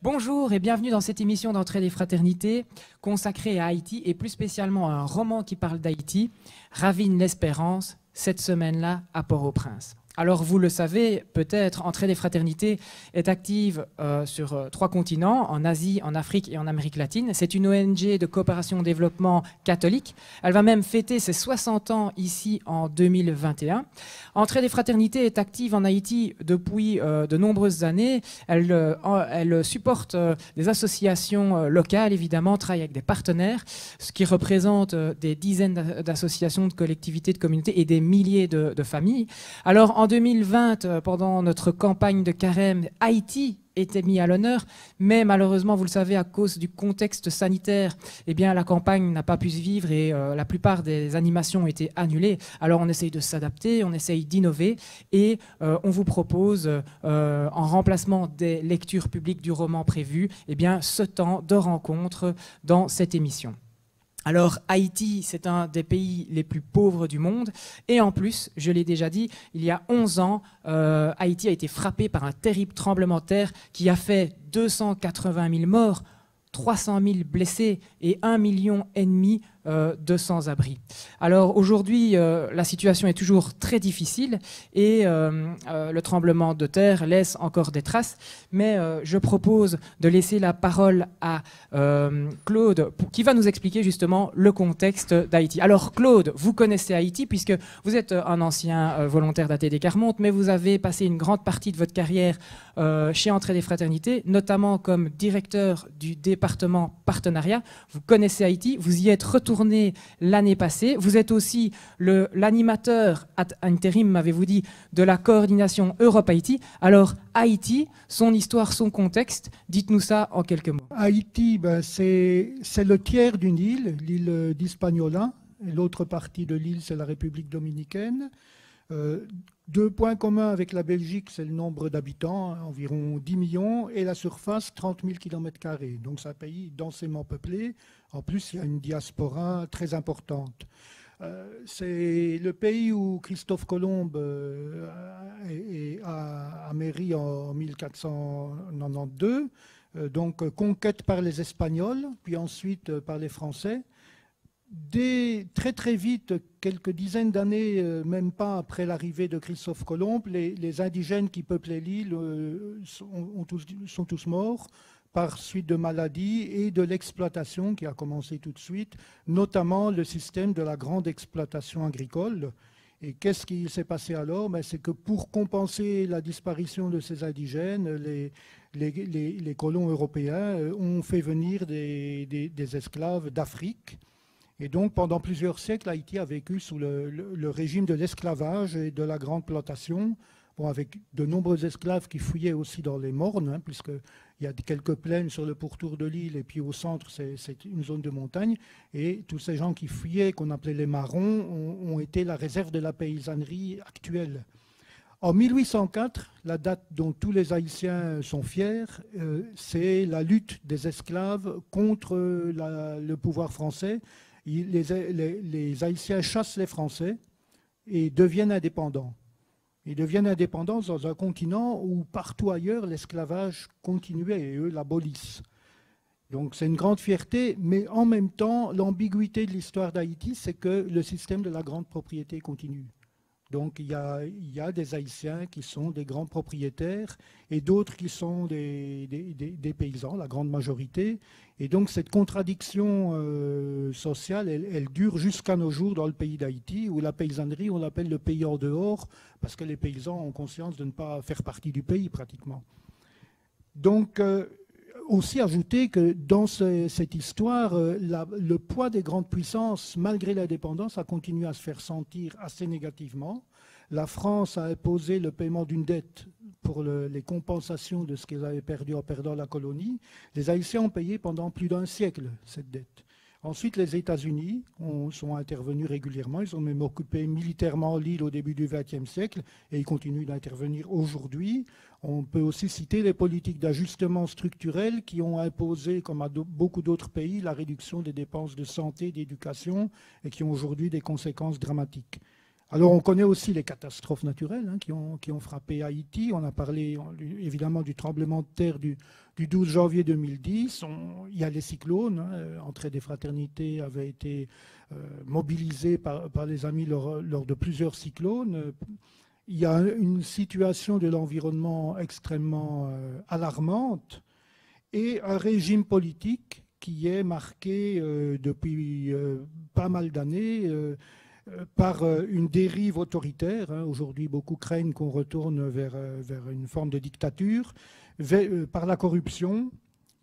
Bonjour et bienvenue dans cette émission d'Entraide et Fraternité consacrée à Haïti et plus spécialement à un roman qui parle d'Haïti, Ravine l'Espérance, cette semaine-là à Port-au-Prince. Alors vous le savez, peut-être, Entraide et Fraternité est active sur 3 continents, en Asie, en Afrique et en Amérique latine. C'est une ONG de coopération au développement catholique. Elle va même fêter ses 60 ans ici en 2021. Entraide et Fraternité est active en Haïti depuis de nombreuses années. Elle supporte des associations locales, évidemment, travaille avec des partenaires, ce qui représente des dizaines d'associations, de collectivités, de communautés et des milliers de familles. Alors, en 2020, pendant notre campagne de carême, Haïti était mis à l'honneur, mais malheureusement, vous le savez, à cause du contexte sanitaire, eh bien, la campagne n'a pas pu se vivre et la plupart des animations ont été annulées. Alors, on essaye de s'adapter, on essaye d'innover et on vous propose, en remplacement des lectures publiques du roman prévu, eh bien, ce temps de rencontre dans cette émission. Alors, Haïti, c'est un des pays les plus pauvres du monde. Et en plus, je l'ai déjà dit, il y a 11 ans, Haïti a été frappé par un terrible tremblement de terre qui a fait 280 000 morts, 300 000 blessés et 1,5 million de sans-abri. Alors aujourd'hui, la situation est toujours très difficile et le tremblement de terre laisse encore des traces, mais je propose de laisser la parole à Claude qui va nous expliquer justement le contexte d'Haïti. Alors Claude, vous connaissez Haïti puisque vous êtes un ancien volontaire d'ATD Carmonte, mais vous avez passé une grande partie de votre carrière chez Entraide et Fraternité, notamment comme directeur du département partenariat. Vous connaissez Haïti, vous y êtes retourné l'année passée. Vous êtes aussi l'animateur ad intérim, m'avez-vous dit, de la coordination Europe-Haïti. Alors, Haïti, son histoire, son contexte, dites-nous ça en quelques mots. Haïti, c'est le tiers d'une île, l'île d'Hispaniola. L'autre partie de l'île, c'est la République dominicaine. 2 points communs avec la Belgique, c'est le nombre d'habitants, environ 10 millions, et la surface, 30 000 km². Donc c'est un pays densément peuplé. En plus, il y a une diaspora très importante. C'est le pays où Christophe Colomb a améri en 1492, donc conquête par les Espagnols, puis ensuite par les Français. Très très vite, quelques dizaines d'années, même pas après l'arrivée de Christophe Colomb, les indigènes qui peuplaient l'île sont tous morts par suite de maladies et de l'exploitation qui a commencé tout de suite, notamment le système de la grande exploitation agricole. Et qu'est-ce qui s'est passé alors? C'est que pour compenser la disparition de ces indigènes, les colons européens ont fait venir des esclaves d'Afrique. Et donc, pendant plusieurs siècles, Haïti a vécu sous le régime de l'esclavage et de la grande plantation, avec de nombreux esclaves qui fouillaient aussi dans les mornes, puisqu'il y a quelques plaines sur le pourtour de l'île, et puis au centre, c'est une zone de montagne. Et tous ces gens qui fouillaient, qu'on appelait les marrons, ont été la réserve de la paysannerie actuelle. En 1804, la date dont tous les Haïtiens sont fiers, c'est la lutte des esclaves contre le pouvoir français. Les Haïtiens chassent les Français et deviennent indépendants. Ils deviennent indépendants dans un continent où partout ailleurs l'esclavage continuait et eux l'abolissent. Donc c'est une grande fierté, mais en même temps, l'ambiguïté de l'histoire d'Haïti, c'est que le système de la grande propriété continue. Donc il y a des Haïtiens qui sont des grands propriétaires et d'autres qui sont des paysans, la grande majorité. Et donc cette contradiction sociale, elle dure jusqu'à nos jours dans le pays d'Haïti, où la paysannerie, on l'appelle le pays en dehors, parce que les paysans ont conscience de ne pas faire partie du pays pratiquement. Donc aussi ajouter que dans cette histoire, le poids des grandes puissances, malgré l'indépendance, a continué à se faire sentir assez négativement. La France a imposé le paiement d'une dette pour les compensations de ce qu'ils avaient perdu en perdant la colonie. Les Haïtiens ont payé pendant plus d'1 siècle cette dette. Ensuite, les États-Unis sont intervenus régulièrement. Ils ont même occupé militairement l'île au début du XXe siècle et ils continuent d'intervenir aujourd'hui. On peut aussi citer les politiques d'ajustement structurel qui ont imposé, comme à beaucoup d'autres pays, la réduction des dépenses de santé, d'éducation et qui ont aujourd'hui des conséquences dramatiques. Alors, on connaît aussi les catastrophes naturelles qui ont frappé Haïti. On a parlé évidemment du tremblement de terre du 12 janvier 2010. Il y a les cyclones. Entrée des fraternités avait été mobilisée par les amis lors de plusieurs cyclones. Il y a une situation de l'environnement extrêmement alarmante et un régime politique qui est marqué depuis pas mal d'années par une dérive autoritaire. Aujourd'hui, beaucoup craignent qu'on retourne vers une forme de dictature, par la corruption,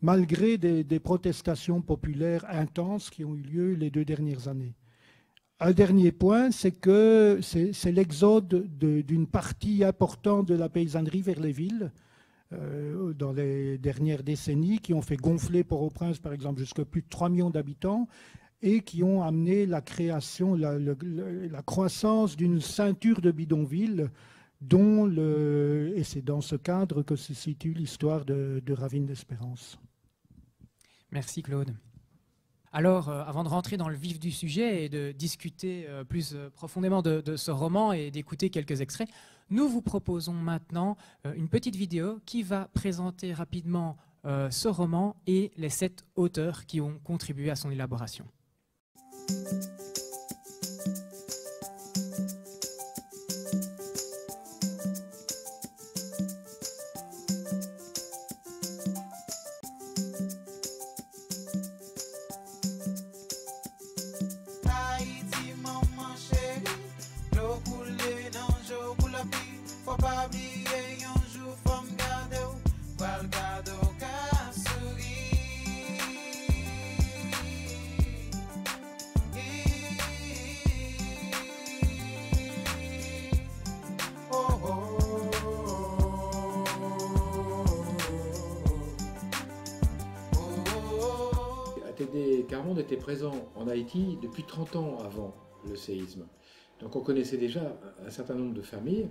malgré des protestations populaires intenses qui ont eu lieu les 2 dernières années. Un dernier point, c'est que c'est l'exode d'une partie importante de la paysannerie vers les villes dans les dernières décennies, qui ont fait gonfler Port-au-Prince, par exemple, jusqu'à plus de 3 millions d'habitants, et qui ont amené la création, la croissance d'une ceinture de bidonvilles, et c'est dans ce cadre que se situe l'histoire de Ravine d'Espérance. Merci Claude. Alors, avant de rentrer dans le vif du sujet et de discuter plus profondément de ce roman et d'écouter quelques extraits, nous vous proposons maintenant une petite vidéo qui va présenter rapidement ce roman et les 7 auteurs qui ont contribué à son élaboration. ATD Quart-Monde était présent en Haïti depuis 30 ans avant le séisme. Donc on connaissait déjà un certain nombre de familles,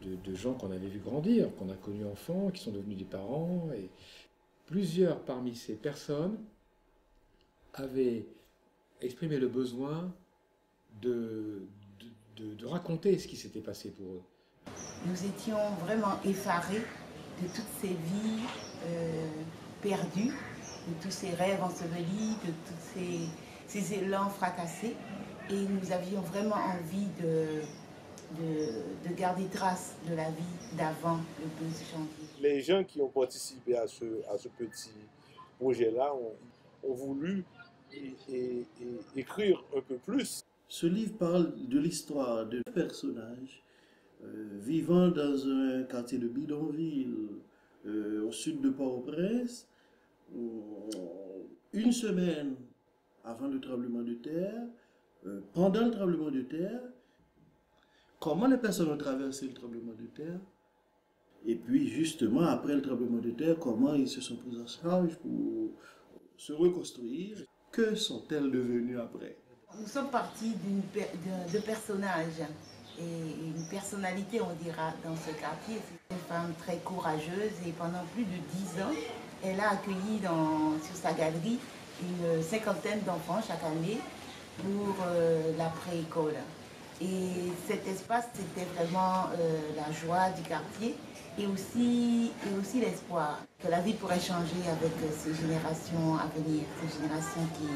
de gens qu'on avait vu grandir, qu'on a connus enfants, qui sont devenus des parents. Et plusieurs parmi ces personnes avaient exprimé le besoin de raconter ce qui s'était passé pour eux. Nous étions vraiment effarés de toutes ces vies perdues, de tous ces rêves ensevelis, de tous ces élans fracassés. Et nous avions vraiment envie de garder trace de la vie d'avant le 12 janvier. Les gens qui ont participé à ce petit projet-là ont voulu écrire un peu plus. Ce livre parle de l'histoire de personnages vivant dans un quartier de bidonville au sud de Port-au-Prince. Une semaine avant le tremblement de terre, pendant le tremblement de terre, comment les personnes ont traversé le tremblement de terre, et puis justement après le tremblement de terre, comment ils se sont pris en charge pour se reconstruire. Que sont-elles devenues après? Nous sommes partis de personnages et une personnalité, on dira, dans ce quartier. C'est une femme très courageuse et pendant plus de 10 ans, elle a accueilli sur sa galerie une 50aine d'enfants chaque année pour la préécole. Et cet espace, c'était vraiment la joie du quartier et aussi l'espoir que la vie pourrait changer avec ces générations à venir, ces générations qui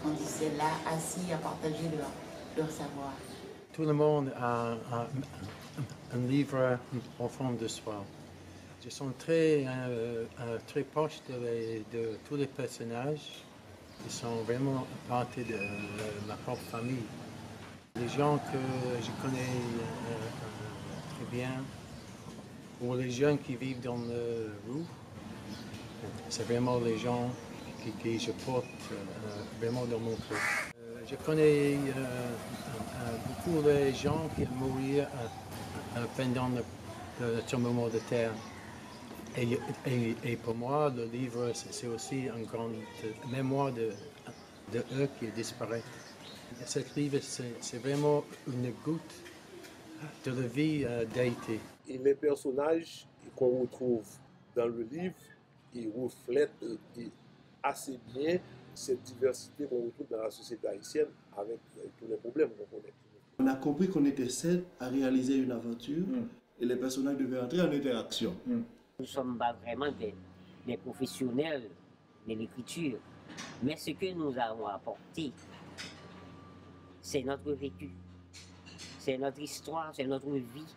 grandissaient là, assis à partager leur savoir. Tout le monde a un livre au fond de soi. Je suis très proche de tous les personnages. Ils sont vraiment partie de ma propre famille. Les gens que je connais très bien, ou les jeunes qui vivent dans la rue, c'est vraiment les gens que je porte vraiment dans mon cœur. Je connais beaucoup de gens qui ont mouru pendant le tremblement de terre. Et pour moi, le livre, c'est aussi une grande mémoire de eux qui disparaissent. Ce livre, c'est vraiment une goutte de la vie d'Haïti. Et les personnages qu'on retrouve dans le livre, ils reflètent assez bien cette diversité qu'on retrouve dans la société haïtienne avec tous les problèmes qu'on connaît. On a compris qu'on était 7 à réaliser une aventure et les personnages devaient entrer en interaction. Nous ne sommes pas vraiment des professionnels de l'écriture, mais ce que nous avons apporté, c'est notre vécu, c'est notre histoire, c'est notre vie.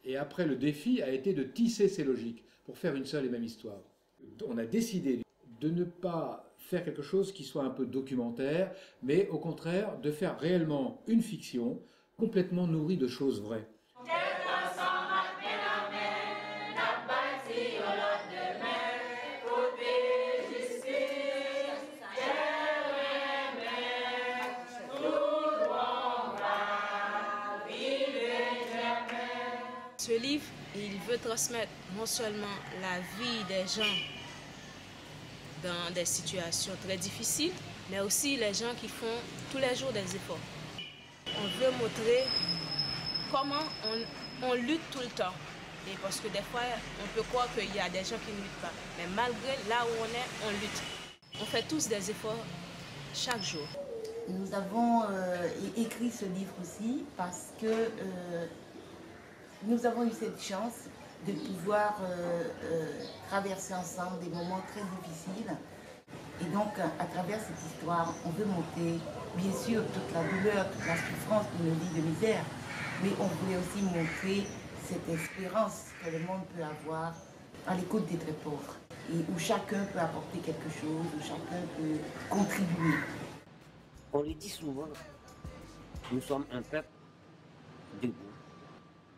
Et après, le défi a été de tisser ces logiques pour faire une seule et même histoire. On a décidé de ne pas faire quelque chose qui soit un peu documentaire, mais au contraire de faire réellement une fiction complètement nourrie de choses vraies. Ce livre, il veut transmettre non seulement la vie des gens dans des situations très difficiles, mais aussi les gens qui font tous les jours des efforts. On veut montrer comment on lutte tout le temps. Et parce que des fois, on peut croire qu'il y a des gens qui ne luttent pas. Mais malgré là où on est, on lutte. On fait tous des efforts chaque jour. Nous avons écrit ce livre aussi parce que nous avons eu cette chance de pouvoir traverser ensemble des moments très difficiles. Et donc, à travers cette histoire, on veut montrer, bien sûr, toute la douleur, toute la souffrance de nos vies de misère, mais on voulait aussi montrer cette espérance que le monde peut avoir à l'écoute des très pauvres, et où chacun peut apporter quelque chose, où chacun peut contribuer. On le dit souvent, nous sommes un peuple debout,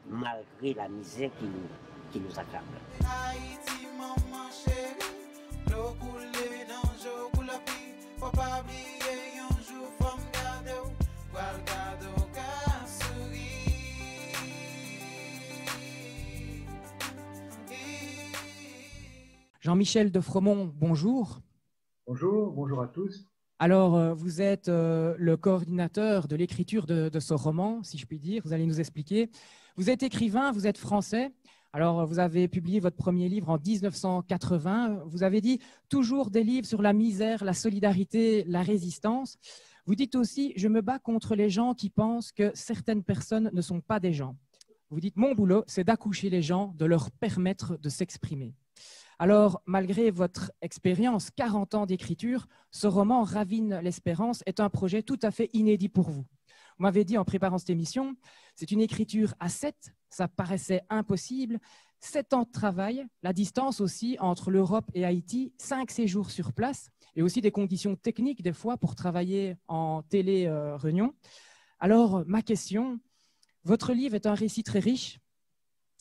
malgré la misère qui nous accable. Jean-Michel de Fromont, bonjour. Bonjour, bonjour à tous. Alors, vous êtes le coordinateur de l'écriture de ce roman, si je puis dire. Vous allez nous expliquer. Vous êtes écrivain, vous êtes français. Alors, vous avez publié votre premier livre en 1980. Vous avez dit toujours des livres sur la misère, la solidarité, la résistance. Vous dites aussi « Je me bats contre les gens qui pensent que certaines personnes ne sont pas des gens ». Vous dites « Mon boulot, c'est d'accoucher les gens, de leur permettre de s'exprimer ». Alors, malgré votre expérience, 40 ans d'écriture, ce roman Ravine l'espérance est un projet tout à fait inédit pour vous. Vous m'avez dit en préparant cette émission, c'est une écriture à 7, ça paraissait impossible. 7 ans de travail, la distance aussi entre l'Europe et Haïti, 5 séjours sur place et aussi des conditions techniques des fois pour travailler en télé-réunion. Alors, ma question, votre livre est un récit très riche.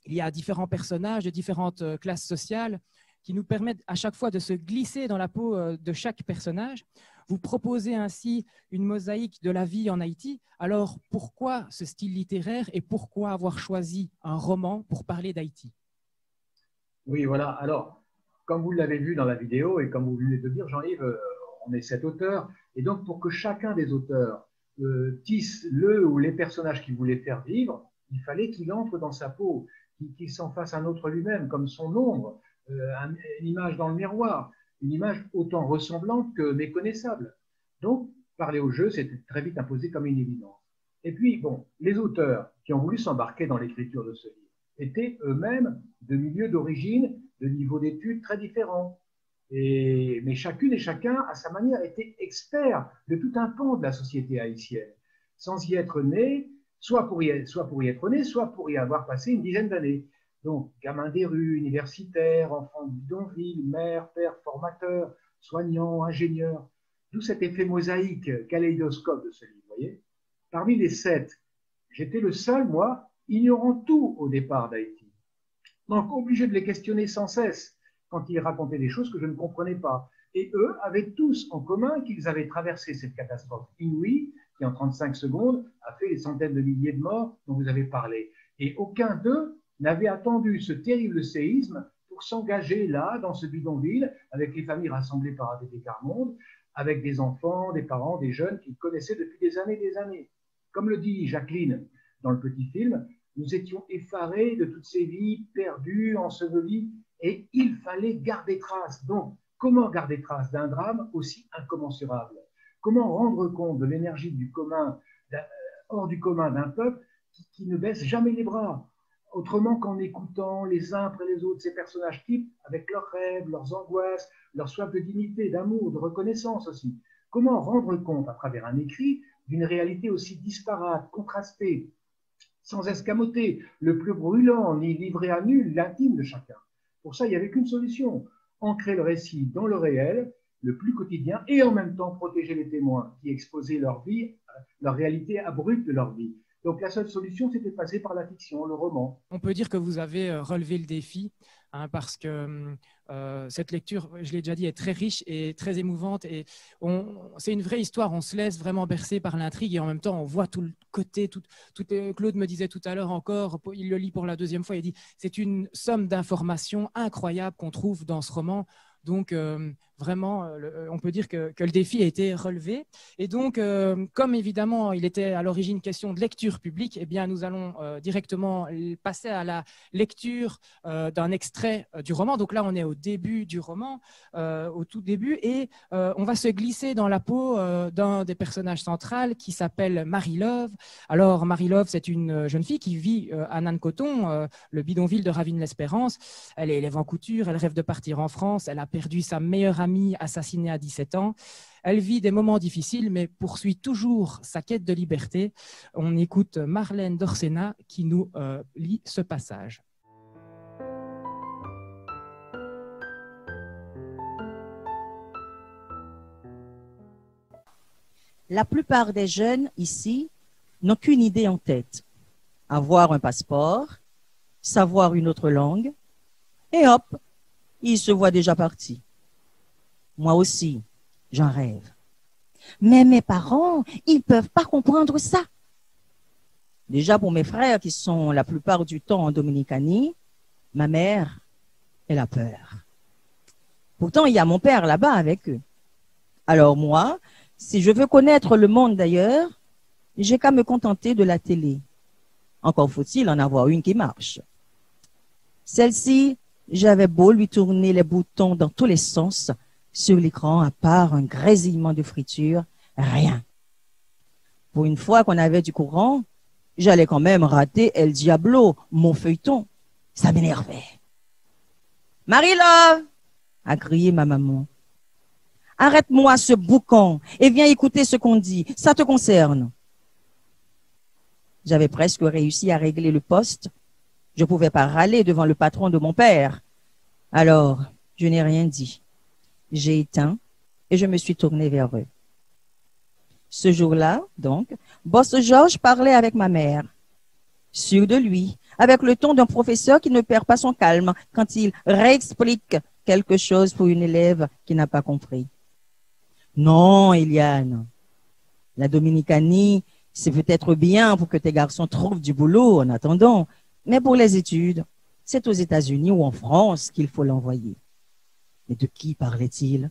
Il y a différents personnages de différentes classes sociales qui nous permettent à chaque fois de se glisser dans la peau de chaque personnage. Vous proposez ainsi une mosaïque de la vie en Haïti. Alors, pourquoi ce style littéraire et pourquoi avoir choisi un roman pour parler d'Haïti? Oui, voilà. Alors, comme vous l'avez vu dans la vidéo et comme vous venez de dire, Jean-Yves, on est 7 auteurs. Et donc, pour que chacun des auteurs tisse le ou les personnages qu'il voulait faire vivre, il fallait qu'il entre dans sa peau, qu'il s'en fasse un autre lui-même, comme son ombre, une image dans le miroir, une image autant ressemblante que méconnaissable. Donc, parler au jeu, c'était très vite imposé comme une évidence. Et puis, bon, les auteurs qui ont voulu s'embarquer dans l'écriture de ce livre étaient eux-mêmes de milieux d'origine, de niveaux d'études très différents. Mais chacune et chacun, à sa manière, était expert de tout un pan de la société haïtienne, sans y être né, soit pour y être né, soit pour y avoir passé une dizaine d'années. Donc, gamins des rues, universitaires, enfants du bidonville, mère, père, formateur, soignants, ingénieurs. D'où cet effet mosaïque, kaléidoscope de ce livre, vous voyez. Parmi les 7, j'étais le seul, moi, ignorant tout au départ d'Haïti. Donc, obligé de les questionner sans cesse quand ils racontaient des choses que je ne comprenais pas. Et eux avaient tous en commun qu'ils avaient traversé cette catastrophe inouïe qui, en 35 secondes, a fait les centaines de milliers de morts dont vous avez parlé. Et aucun d'eux n'avait attendu ce terrible séisme pour s'engager là, dans ce bidonville, avec les familles rassemblées par ADP Quart-Monde, avec des enfants, des parents, des jeunes qu'ils connaissaient depuis des années et des années. Comme le dit Jacqueline dans le petit film, nous étions effarés de toutes ces vies perdues, ensevelies, et il fallait garder trace. Donc, comment garder trace d'un drame aussi incommensurable? Comment rendre compte de l'énergie du commun hors du commun d'un peuple qui ne baisse jamais les bras. Autrement qu'en écoutant les uns après les autres ces personnages types avec leurs rêves, leurs angoisses, leur soif de dignité, d'amour, de reconnaissance aussi. Comment rendre compte à travers un écrit d'une réalité aussi disparate, contrastée, sans escamoter le plus brûlant ni livrer à nul l'intime de chacun? Pour ça, il n'y avait qu'une solution, ancrer le récit dans le réel, le plus quotidien, et en même temps protéger les témoins qui exposaient leur vie, leur réalité abrupte de leur vie. Donc la seule solution, c'était de passer par la fiction, le roman. On peut dire que vous avez relevé le défi, hein, parce que cette lecture, je l'ai déjà dit, est très riche et très émouvante. Et c'est une vraie histoire, on se laisse vraiment bercer par l'intrigue et en même temps, on voit tout le côté. Claude me disait tout à l'heure encore, il le lit pour la deuxième fois, il dit c'est une somme d'informations incroyables qu'on trouve dans ce roman. Donc, vraiment, on peut dire que le défi a été relevé. Et donc, comme évidemment, il était à l'origine question de lecture publique, eh bien, nous allons directement passer à la lecture d'un extrait du roman. Donc là, on est au début du roman, au tout début, et on va se glisser dans la peau d'un des personnages centraux qui s'appelle Marie-Love. Alors, Marie-Love, c'est une jeune fille qui vit à Nannes-Coton, le bidonville de Ravine-l'Espérance. Elle est élève en couture, elle rêve de partir en France, elle a perdu sa meilleure amie assassinée à 17 ans. Elle vit des moments difficiles, mais poursuit toujours sa quête de liberté. On écoute Marlène Dorsena qui nous lit ce passage. La plupart des jeunes ici n'ont qu'une idée en tête. Avoir un passeport, savoir une autre langue, et hop, ils se voient déjà partis. Moi aussi, j'en rêve. Mais mes parents, ils ne peuvent pas comprendre ça. Déjà pour mes frères qui sont la plupart du temps en Dominicanie, ma mère, elle a peur. Pourtant, il y a mon père là-bas avec eux. Alors moi, si je veux connaître le monde d'ailleurs, j'ai qu'à me contenter de la télé. Encore faut-il en avoir une qui marche. Celle-ci, j'avais beau lui tourner les boutons dans tous les sens, sur l'écran, à part un grésillement de friture, rien. Pour une fois qu'on avait du courant, j'allais quand même rater El Diablo, mon feuilleton. Ça m'énervait. « Marie-Love !» a crié ma maman. « Arrête-moi ce boucan et viens écouter ce qu'on dit. Ça te concerne. » J'avais presque réussi à régler le poste. Je ne pouvais pas râler devant le patron de mon père. Alors, je n'ai rien dit. J'ai éteint et je me suis tournée vers eux. Ce jour-là, donc, Boss Georges parlait avec ma mère, sûr de lui, avec le ton d'un professeur qui ne perd pas son calme quand il réexplique quelque chose pour une élève qui n'a pas compris. Non, Eliane, la Dominicanie, c'est peut-être bien pour que tes garçons trouvent du boulot en attendant, mais pour les études, c'est aux États-Unis ou en France qu'il faut l'envoyer. Mais de qui parlait-il?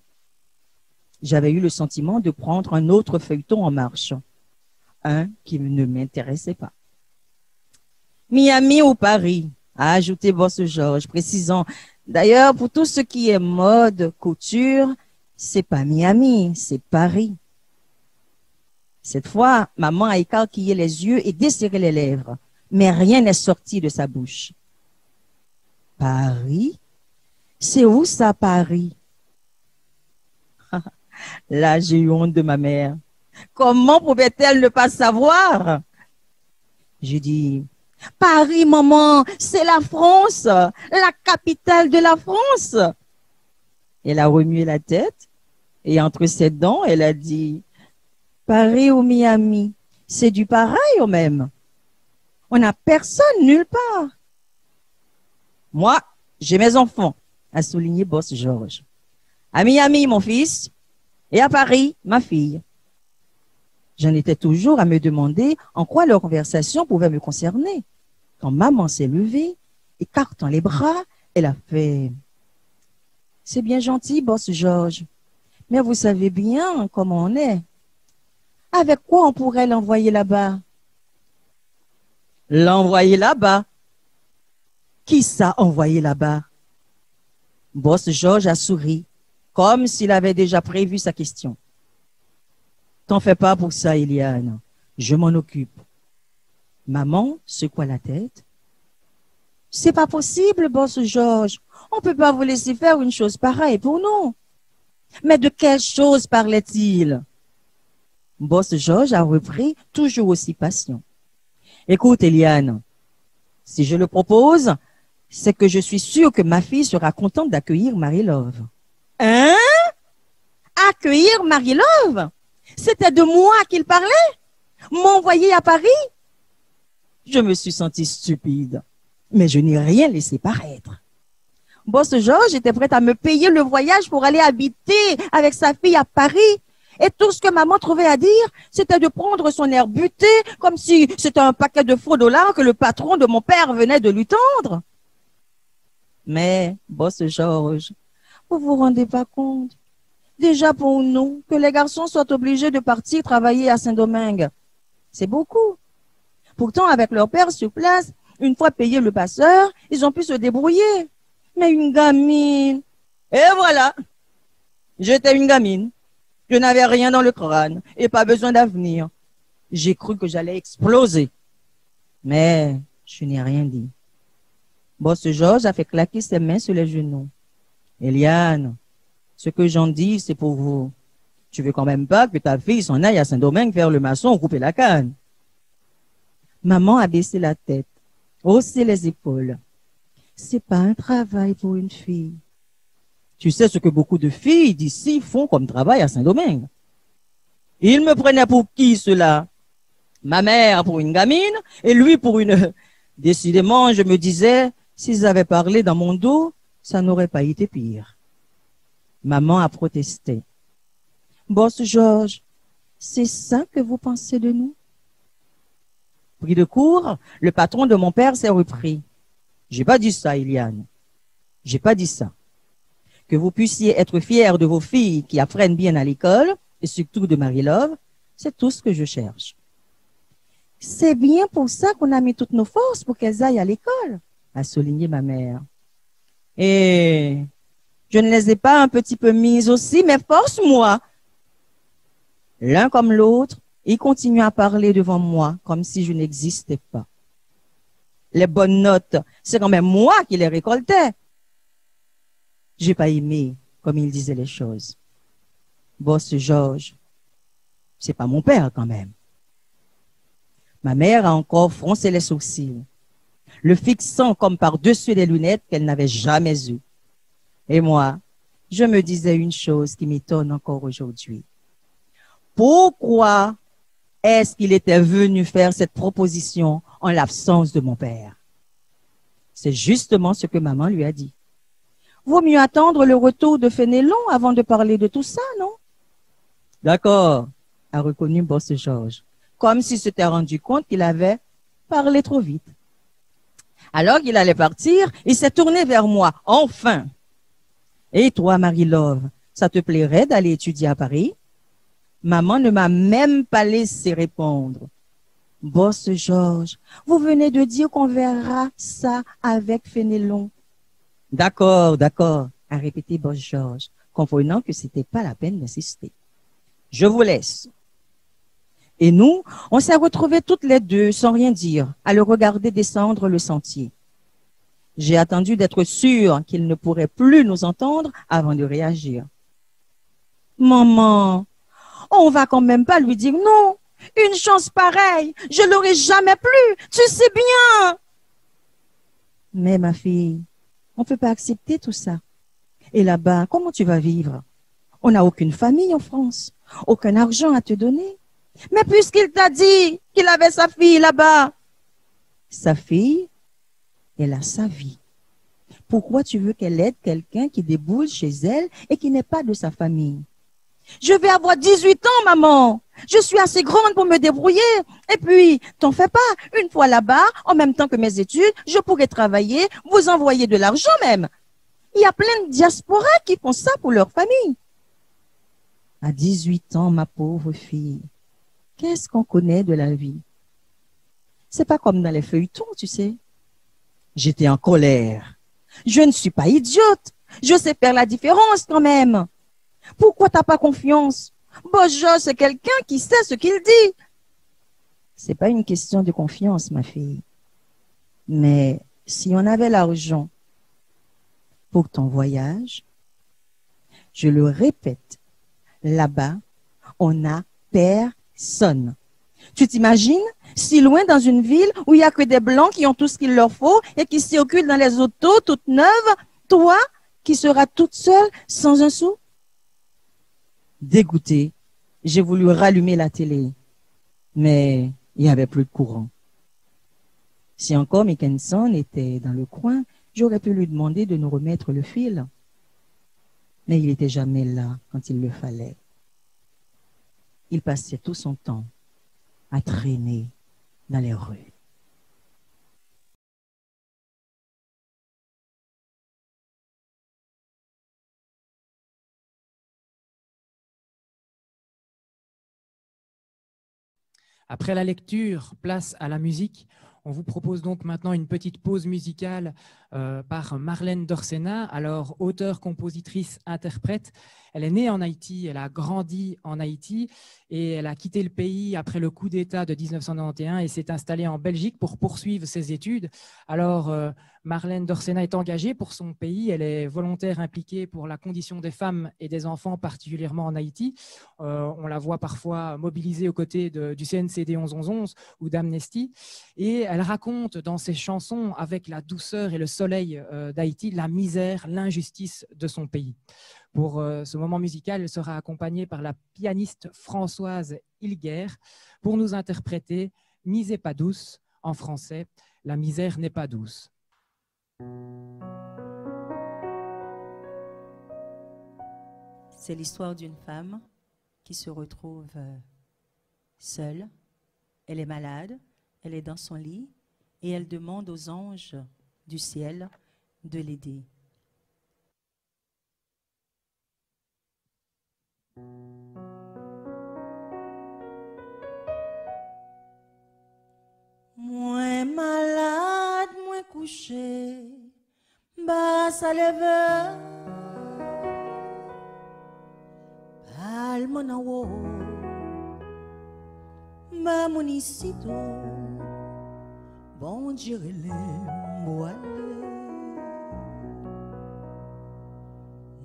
J'avais eu le sentiment de prendre un autre feuilleton en marche, un qui ne m'intéressait pas. Miami ou Paris, a ajouté Boss Georges, précisant, d'ailleurs, pour tout ce qui est mode, couture, c'est pas Miami, c'est Paris. Cette fois, maman a écarquillé les yeux et desserré les lèvres, mais rien n'est sorti de sa bouche. Paris? C'est où ça, Paris? Là, j'ai eu honte de ma mère. Comment pouvait-elle ne pas savoir? J'ai dit, Paris, maman, c'est la France, la capitale de la France. Elle a remué la tête et entre ses dents, elle a dit, Paris ou Miami, c'est du pareil au même. On n'a personne nulle part. Moi, j'ai mes enfants, a souligné Boss Georges. À Miami, mon fils, et à Paris, ma fille. J'en étais toujours à me demander en quoi leur conversation pouvait me concerner. Quand maman s'est levée, écartant les bras, elle a fait « C'est bien gentil, Boss Georges, mais vous savez bien comment on est. Avec quoi on pourrait l'envoyer là-bas? » L'envoyer là-bas? Qui ça envoyé là-bas? Boss Georges a souri, comme s'il avait déjà prévu sa question. T'en fais pas pour ça, Eliane. Je m'en occupe. Maman secoua la tête. C'est pas possible, boss Georges. On peut pas vous laisser faire une chose pareille pour nous. Mais de quelle chose parlait-il? Boss Georges a repris, toujours aussi patient. Écoute, Eliane, si je le propose, c'est que je suis sûre que ma fille sera contente d'accueillir Marie-Love. Hein? Accueillir Marie-Love? C'était de moi qu'il parlait? M'envoyer à Paris? Je me suis sentie stupide, mais je n'ai rien laissé paraître. Boss Georges était prêt à me payer le voyage pour aller habiter avec sa fille à Paris. Et tout ce que maman trouvait à dire, c'était de prendre son air buté, comme si c'était un paquet de faux dollars que le patron de mon père venait de lui tendre. Mais, boss Georges, vous vous rendez pas compte? Déjà pour nous, que les garçons soient obligés de partir travailler à Saint-Domingue, c'est beaucoup. Pourtant, avec leur père sur place, une fois payé le passeur, ils ont pu se débrouiller. Mais une gamine. Et voilà. J'étais une gamine. Je n'avais rien dans le crâne et pas besoin d'avenir. J'ai cru que j'allais exploser. Mais je n'ai rien dit. Boss Georges a fait claquer ses mains sur les genoux. Eliane, ce que j'en dis, c'est pour vous. Tu veux quand même pas que ta fille s'en aille à Saint-Domingue faire le maçon ou couper la canne? Maman a baissé la tête, haussé les épaules. C'est pas un travail pour une fille. Tu sais ce que beaucoup de filles d'ici font comme travail à Saint-Domingue. Ils me prenaient pour qui, cela? Ma mère pour une gamine et lui pour une... Décidément, je me disais, s'ils avaient parlé dans mon dos, ça n'aurait pas été pire. Maman a protesté. Boss Georges, c'est ça que vous pensez de nous? Pris de court, le patron de mon père s'est repris. J'ai pas dit ça, Eliane. J'ai pas dit ça. Que vous puissiez être fiers de vos filles qui apprennent bien à l'école, et surtout de Marie-Love, c'est tout ce que je cherche. C'est bien pour ça qu'on a mis toutes nos forces pour qu'elles aillent à l'école, a souligné ma mère. Et je ne les ai pas un petit peu mises aussi, mais force-moi. L'un comme l'autre, ils continuent à parler devant moi comme si je n'existais pas. Les bonnes notes, c'est quand même moi qui les récoltais. J'ai pas aimé comme il disait les choses. Boss Georges, c'est pas mon père quand même. Ma mère a encore froncé les sourcils, le fixant comme par-dessus les lunettes qu'elle n'avait jamais eues. Et moi, je me disais une chose qui m'étonne encore aujourd'hui. Pourquoi est-ce qu'il était venu faire cette proposition en l'absence de mon père? C'est justement ce que maman lui a dit. Vaut mieux attendre le retour de Fénélon avant de parler de tout ça, non? D'accord, a reconnu Boss Georges, comme s'il s'était rendu compte qu'il avait parlé trop vite. Alors qu'il allait partir, il s'est tourné vers moi, enfin. Et toi, Marie-Love, ça te plairait d'aller étudier à Paris? Maman ne m'a même pas laissé répondre. Boss Georges, vous venez de dire qu'on verra ça avec Fénélon. D'accord, d'accord, a répété Boss Georges, comprenant que c'était pas la peine d'insister. Je vous laisse. Et nous, on s'est retrouvés toutes les deux, sans rien dire, à le regarder descendre le sentier. J'ai attendu d'être sûre qu'il ne pourrait plus nous entendre avant de réagir. Maman, on va quand même pas lui dire non. Une chance pareille, je l'aurai jamais plus, tu sais bien. Mais ma fille, on ne peut pas accepter tout ça. Et là-bas, comment tu vas vivre? On n'a aucune famille en France, aucun argent à te donner. Mais puisqu'il t'a dit qu'il avait sa fille là-bas, sa fille, elle a sa vie. Pourquoi tu veux qu'elle aide quelqu'un qui déboule chez elle et qui n'est pas de sa famille? Je vais avoir 18 ans, maman. Je suis assez grande pour me débrouiller. Et puis, t'en fais pas. Une fois là-bas, en même temps que mes études, je pourrais travailler, vous envoyer de l'argent même. Il y a plein de diasporas qui font ça pour leur famille. À 18 ans, ma pauvre fille, qu'est-ce qu'on connaît de la vie? C'est pas comme dans les feuilletons, tu sais. J'étais en colère. Je ne suis pas idiote. Je sais faire la différence quand même. Pourquoi t'as pas confiance? Boss Georges, c'est quelqu'un qui sait ce qu'il dit. c'est pas une question de confiance, ma fille. Mais si on avait l'argent pour ton voyage, je le répète, là-bas, on n'a personne. Tu t'imagines, si loin dans une ville où il n'y a que des blancs qui ont tout ce qu'il leur faut et qui circulent dans les autos toutes neuves, toi qui seras toute seule sans un sou? Dégoûtée, j'ai voulu rallumer la télé, mais il n'y avait plus de courant. Si encore Mickenson était dans le coin, j'aurais pu lui demander de nous remettre le fil. Mais il n'était jamais là quand il le fallait. Il passait tout son temps à traîner dans les rues. Après la lecture, place à la musique. On vous propose donc maintenant une petite pause musicale par Marlène Dorsena, alors auteure, compositrice, interprète. Elle est née en Haïti, elle a grandi en Haïti et elle a quitté le pays après le coup d'État de 1991 et s'est installée en Belgique pour poursuivre ses études. Alors, Marlène Dorsena est engagée pour son pays, elle est volontaire impliquée pour la condition des femmes et des enfants, particulièrement en Haïti. On la voit parfois mobilisée aux côtés du CNCD 1111 ou d'Amnesty. Et elle raconte dans ses chansons, avec la douceur et le soleil d'Haïti, la misère, l'injustice de son pays. Pour ce moment musical, elle sera accompagnée par la pianiste Françoise Hilguer pour nous interpréter « Misez pas douce » en français, « La misère n'est pas douce ». C'est l'histoire d'une femme qui se retrouve seule. Elle est malade, elle est dans son lit et elle demande aux anges du ciel de l'aider. Moins malade, moins couché, bas à lever, palme en haut, ma monicito, bon Dieu les moelle.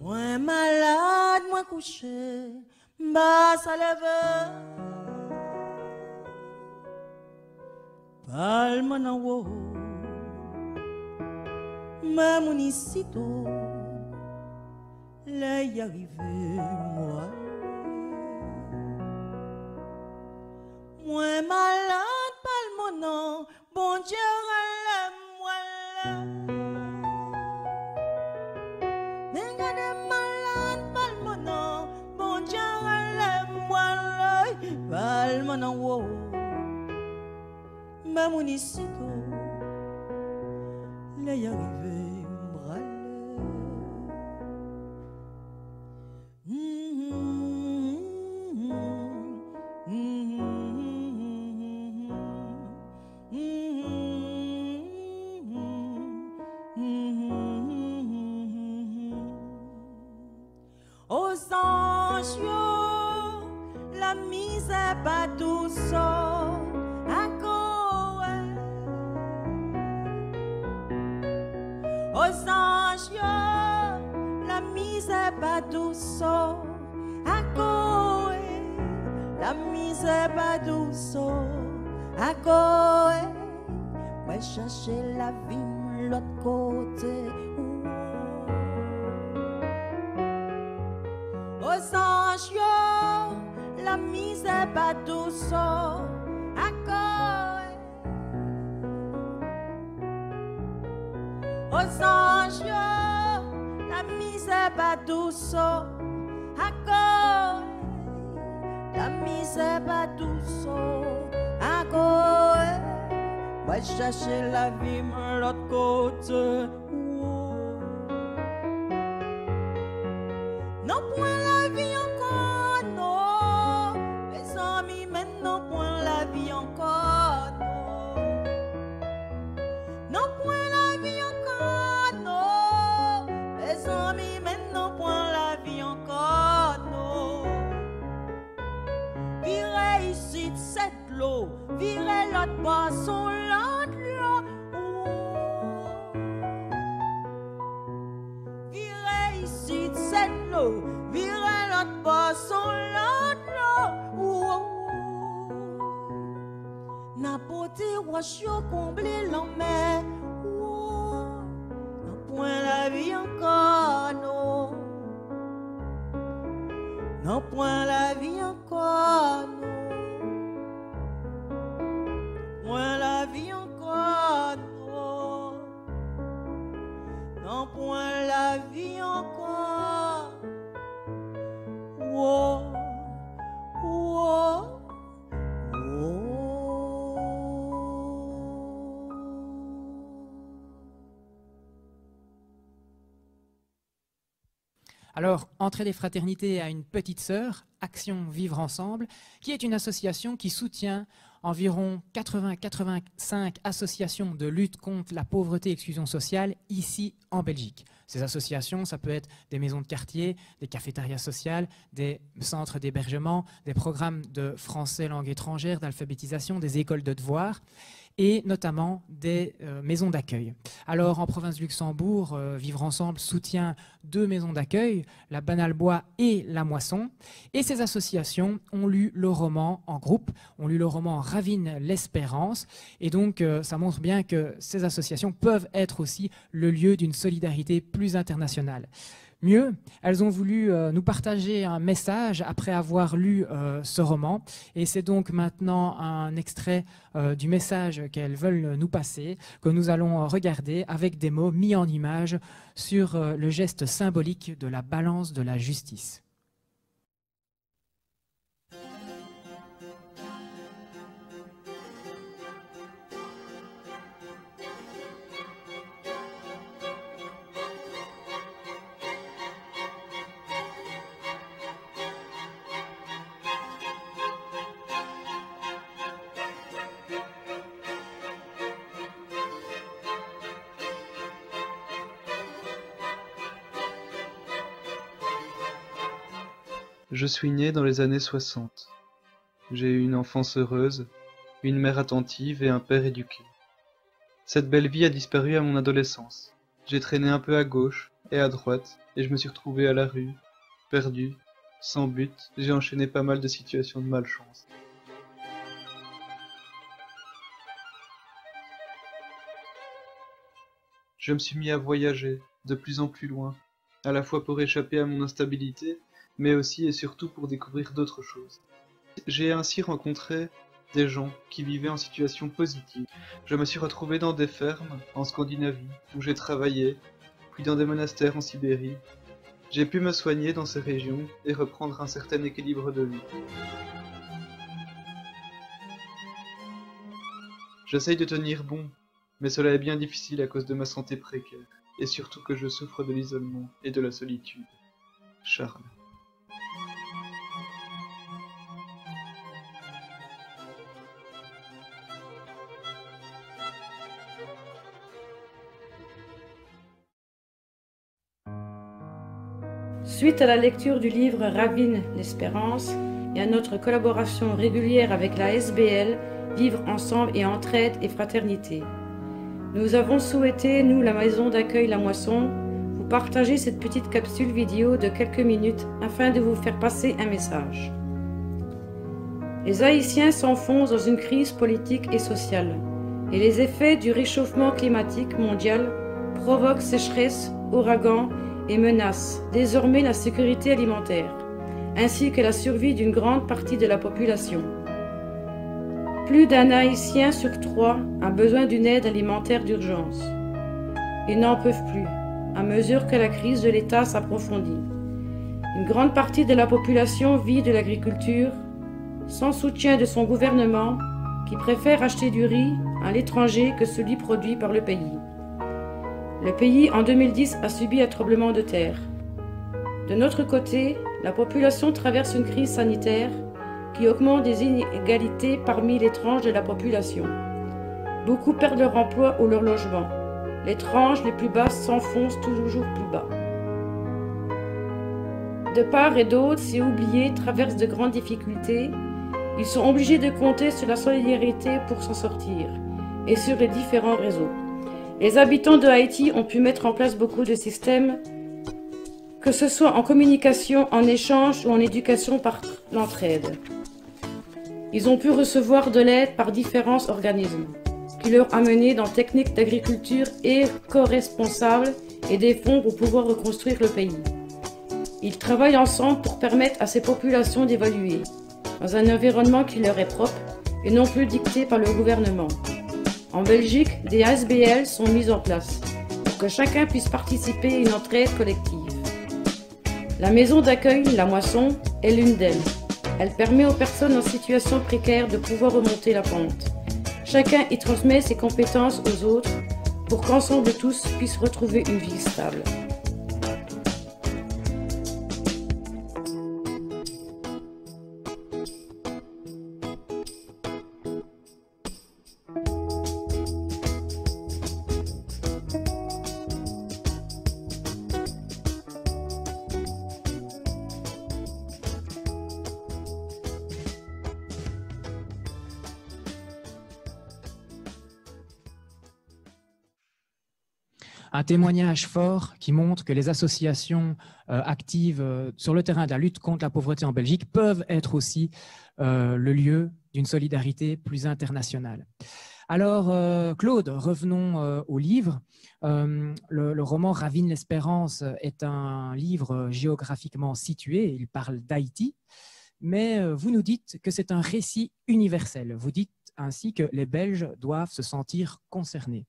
Moins malade, moins couché, bas à lever. Palme en haut, ma monicito, l'œil arrivé, moi. Moins malade, palme non, bon Dieu, moi. Mais gade malade, palme non, bon Dieu, moi. Palme en haut. Ma monicito, l'est arrivé m'brale. Aux anges, la misère pas tout ça. Aux anges, la misère pas douce à quoi la misère pas douce à quoi va chercher la vie de l'autre côté. Aux anges, la misère pas douce à quoi. Aux anges, la misère pas douce à quoi. La misère pas douce à quoi. Va chercher la vie de l'autre côté. Non point la vie encore, non. Les amis, maintenant point la vie encore, non. Non point la vie encore, non. Les amis, maintenant point la vie encore, non. Virez ici cette l'eau, virez manche comblé l'emmène. Non point la vie encore, non. Non point la vie encore, non. Point la vie encore, non. Non point la vie encore. Wow, wow, wow. Alors, Entrée des fraternités a une petite sœur, Action Vivre Ensemble, qui est une association qui soutient environ 80-85 associations de lutte contre la pauvreté et l'exclusion sociale ici en Belgique. Ces associations, ça peut être des maisons de quartier, des cafétérias sociales, des centres d'hébergement, des programmes de français langue étrangère, d'alphabétisation, des écoles de devoirs et notamment des maisons d'accueil. Alors en province du Luxembourg, Vivre Ensemble soutient 2 maisons d'accueil, la Banalbois et la Moisson. Et ces associations ont lu le roman en groupe, ont lu le roman Ravine l'Espérance. Et donc ça montre bien que ces associations peuvent être aussi le lieu d'une solidarité plus internationale. Mieux, elles ont voulu nous partager un message après avoir lu ce roman. Et c'est donc maintenant un extrait du message qu'elles veulent nous passer, que nous allons regarder avec des mots mis en image sur le geste symbolique de la balance de la justice. Je suis né dans les années 60. J'ai eu une enfance heureuse, une mère attentive et un père éduqué. Cette belle vie a disparu à mon adolescence. J'ai traîné un peu à gauche et à droite et je me suis retrouvé à la rue, perdu, sans but. J'ai enchaîné pas mal de situations de malchance. Je me suis mis à voyager, de plus en plus loin, à la fois pour échapper à mon instabilité, mais aussi et surtout pour découvrir d'autres choses. J'ai ainsi rencontré des gens qui vivaient en situation positive. Je me suis retrouvé dans des fermes en Scandinavie, où j'ai travaillé, puis dans des monastères en Sibérie. J'ai pu me soigner dans ces régions et reprendre un certain équilibre de vie. J'essaye de tenir bon, mais cela est bien difficile à cause de ma santé précaire, et surtout que je souffre de l'isolement et de la solitude. Charles. Suite à la lecture du livre Ravine l'Espérance et à notre collaboration régulière avec la SBL, Vivre Ensemble et Entraide et Fraternité, nous avons souhaité, nous, la maison d'accueil La Moisson, vous partager cette petite capsule vidéo de quelques minutes afin de vous faire passer un message. Les Haïtiens s'enfoncent dans une crise politique et sociale, et les effets du réchauffement climatique mondial provoquent sécheresse, ouragans et menacent désormais la sécurité alimentaire, ainsi que la survie d'une grande partie de la population. Plus d'un Haïtien sur 3 a besoin d'une aide alimentaire d'urgence. Ils n'en peuvent plus, à mesure que la crise de l'État s'approfondit. Une grande partie de la population vit de l'agriculture, sans soutien de son gouvernement, qui préfère acheter du riz à l'étranger que celui produit par le pays. Le pays, en 2010, a subi un tremblement de terre. De notre côté, la population traverse une crise sanitaire qui augmente les inégalités parmi les tranches de la population. Beaucoup perdent leur emploi ou leur logement. Les tranches les plus basses s'enfoncent toujours plus bas. De part et d'autre, ces oubliés traversent de grandes difficultés. Ils sont obligés de compter sur la solidarité pour s'en sortir et sur les différents réseaux. Les habitants de Haïti ont pu mettre en place beaucoup de systèmes, que ce soit en communication, en échange ou en éducation par l'entraide. Ils ont pu recevoir de l'aide par différents organismes. qui leur a mené dans techniques d'agriculture éco-responsables et des fonds pour pouvoir reconstruire le pays. Ils travaillent ensemble pour permettre à ces populations d'évoluer dans un environnement qui leur est propre et non plus dicté par le gouvernement. En Belgique, des ASBL sont mises en place pour que chacun puisse participer à une entraide collective. La maison d'accueil La Moisson est l'une d'elles. Elle permet aux personnes en situation précaire de pouvoir remonter la pente. Chacun y transmet ses compétences aux autres pour qu'ensemble tous puissent retrouver une vie stable. Un témoignage fort qui montre que les associations actives sur le terrain de la lutte contre la pauvreté en Belgique peuvent être aussi le lieu d'une solidarité plus internationale. Alors, Claude, revenons au livre. Le roman Ravine l'Espérance est un livre géographiquement situé, il parle d'Haïti, mais vous nous dites que c'est un récit universel. Vous dites ainsi que les Belges doivent se sentir concernés.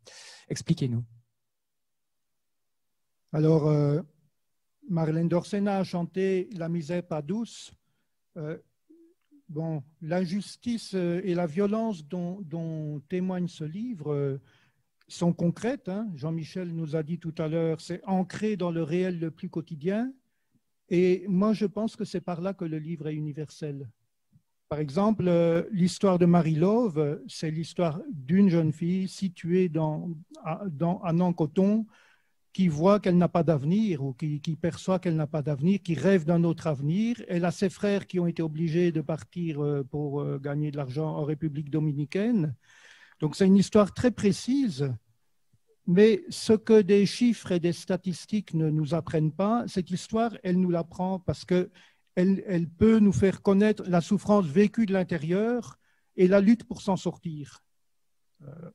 Expliquez-nous. Alors, Marlène Dorsena a chanté « La misère pas douce ». Bon, l'injustice et la violence dont témoigne ce livre sont concrètes. Hein. Jean-Michel nous a dit tout à l'heure, c'est ancré dans le réel le plus quotidien. Et moi, je pense que c'est par là que le livre est universel. Par exemple, l'histoire de Marie-Love, c'est l'histoire d'une jeune fille située à Nancoton, qui voit qu'elle n'a pas d'avenir ou qui perçoit qu'elle n'a pas d'avenir, qui rêve d'un autre avenir. Elle a ses frères qui ont été obligés de partir pour gagner de l'argent en République dominicaine. Donc c'est une histoire très précise, mais ce que des chiffres et des statistiques ne nous apprennent pas, cette histoire, elle nous l'apprend parce qu'elle peut nous faire connaître la souffrance vécue de l'intérieur et la lutte pour s'en sortir.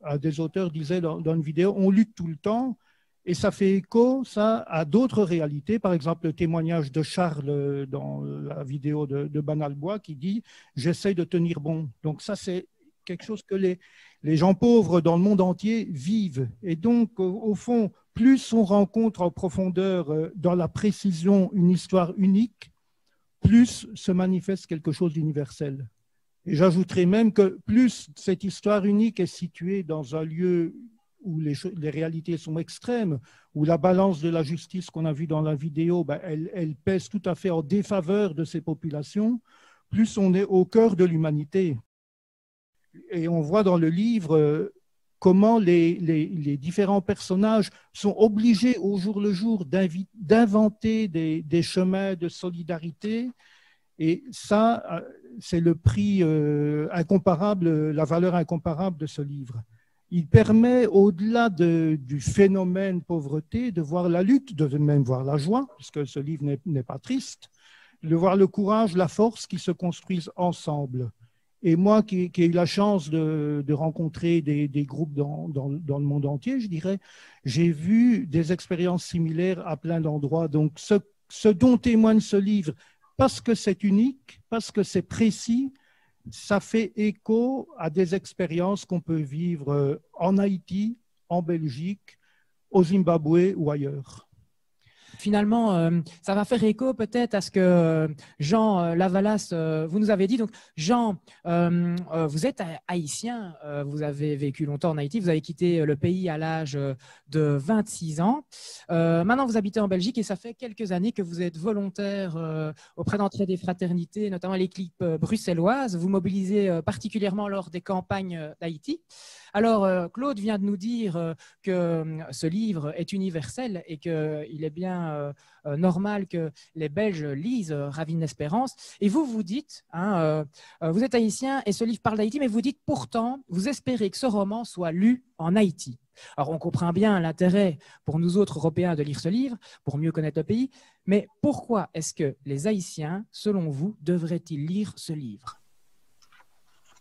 Un des auteurs disait dans une vidéo, on lutte tout le temps. Et ça fait écho, ça, à d'autres réalités. Par exemple, le témoignage de Charles dans la vidéo de Banalbois qui dit « J'essaie de tenir bon ». Donc ça, c'est quelque chose que les gens pauvres dans le monde entier vivent. Et donc, au fond, plus on rencontre en profondeur, dans la précision, une histoire unique, plus se manifeste quelque chose d'universel. Et j'ajouterais même que plus cette histoire unique est située dans un lieu où les réalités sont extrêmes, où la balance de la justice qu'on a vue dans la vidéo, elle pèse tout à fait en défaveur de ces populations, plus on est au cœur de l'humanité. Et on voit dans le livre comment les différents personnages sont obligés au jour le jour d'inventer des chemins de solidarité. Et ça, c'est le prix incomparable, la valeur incomparable de ce livre. Il permet, au-delà du phénomène pauvreté, de voir la lutte, de même voir la joie, puisque ce livre n'est pas triste, de voir le courage, la force qui se construisent ensemble. Et moi, qui ai eu la chance de rencontrer des groupes dans le monde entier, je dirais, j'ai vu des expériences similaires à plein d'endroits. Donc, ce dont témoigne ce livre, parce que c'est unique, parce que c'est précis, ça fait écho à des expériences qu'on peut vivre en Haïti, en Belgique, au Zimbabwe ou ailleurs. Finalement, ça va faire écho peut-être à ce que Jean Lavalas, vous nous avez dit. Donc, Jean, vous êtes haïtien, vous avez vécu longtemps en Haïti, vous avez quitté le pays à l'âge de 26 ans. Maintenant, vous habitez en Belgique et ça fait quelques années que vous êtes volontaire auprès d'Entraide et Fraternité, notamment l'équipe bruxelloise. Vous mobilisez particulièrement lors des campagnes d'Haïti. Alors, Claude vient de nous dire que ce livre est universel et qu'il est bien normal que les Belges lisent Ravine l'Espérance. Et vous dites, vous êtes haïtien et ce livre parle d'Haïti, mais vous dites pourtant, vous espérez que ce roman soit lu en Haïti. Alors, on comprend bien l'intérêt pour nous autres Européens de lire ce livre, pour mieux connaître le pays, mais pourquoi est-ce que les Haïtiens, selon vous, devraient-ils lire ce livre?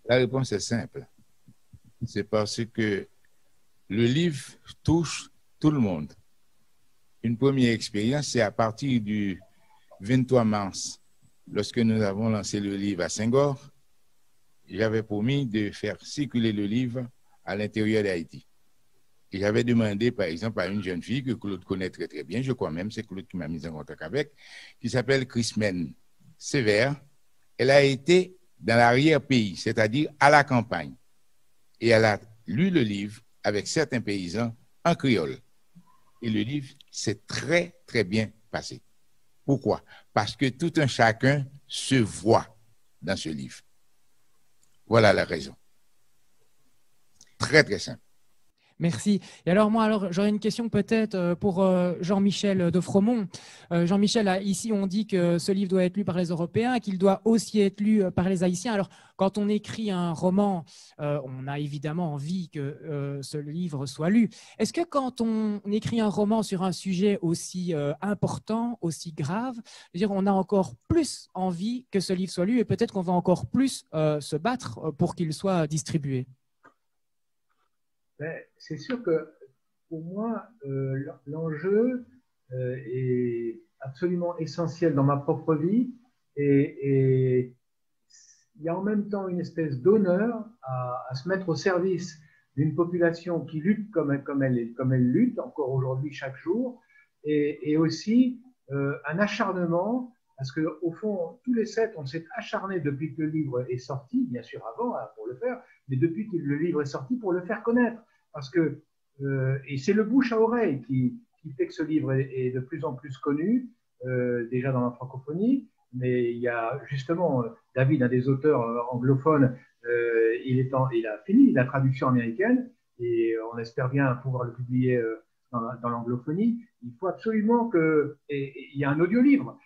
La réponse est simple. c'est parce que le livre touche tout le monde. Une première expérience, c'est à partir du 23 mars, lorsque nous avons lancé le livre à Senghor, j'avais promis de faire circuler le livre à l'intérieur d'Haïti. Et j'avais demandé, par exemple, à une jeune fille que Claude connaît très très bien, je crois même, c'est Claude qui m'a mis en contact avec, qui s'appelle Chrismène Sévère. Elle a été dans l'arrière-pays, c'est-à-dire à la campagne. Et elle a lu le livre avec certains paysans en créole. Et le livre s'est très très bien passé. Pourquoi? Parce que tout un chacun se voit dans ce livre. Voilà la raison. Très très simple. Merci. Et alors moi, j'aurais une question peut-être pour Jean-Michel de Fromont. Jean-Michel, ici on dit que ce livre doit être lu par les Européens, qu'il doit aussi être lu par les Haïtiens. Alors quand on écrit un roman, on a évidemment envie que ce livre soit lu. Est-ce que quand on écrit un roman sur un sujet aussi important, aussi grave, c'est-à-dire on a encore plus envie que ce livre soit lu et peut-être qu'on va encore plus se battre pour qu'il soit distribué? C'est sûr que pour moi, l'enjeu est absolument essentiel dans ma propre vie et il y a en même temps une espèce d'honneur à se mettre au service d'une population qui lutte comme elle lutte encore aujourd'hui chaque jour et aussi un acharnement parce qu'au fond, tous les 7, on s'est acharné depuis que le livre est sorti, bien sûr avant pour le faire, mais depuis que le livre est sorti pour le faire connaître. Parce que, et c'est le bouche à oreille qui fait que ce livre est de plus en plus connu, déjà dans la francophonie, mais il y a justement David, un des auteurs anglophones, il a fini la traduction américaine et on espère bien pouvoir le publier dans l'anglophonie. Il faut absolument que, et il y a un audiolivre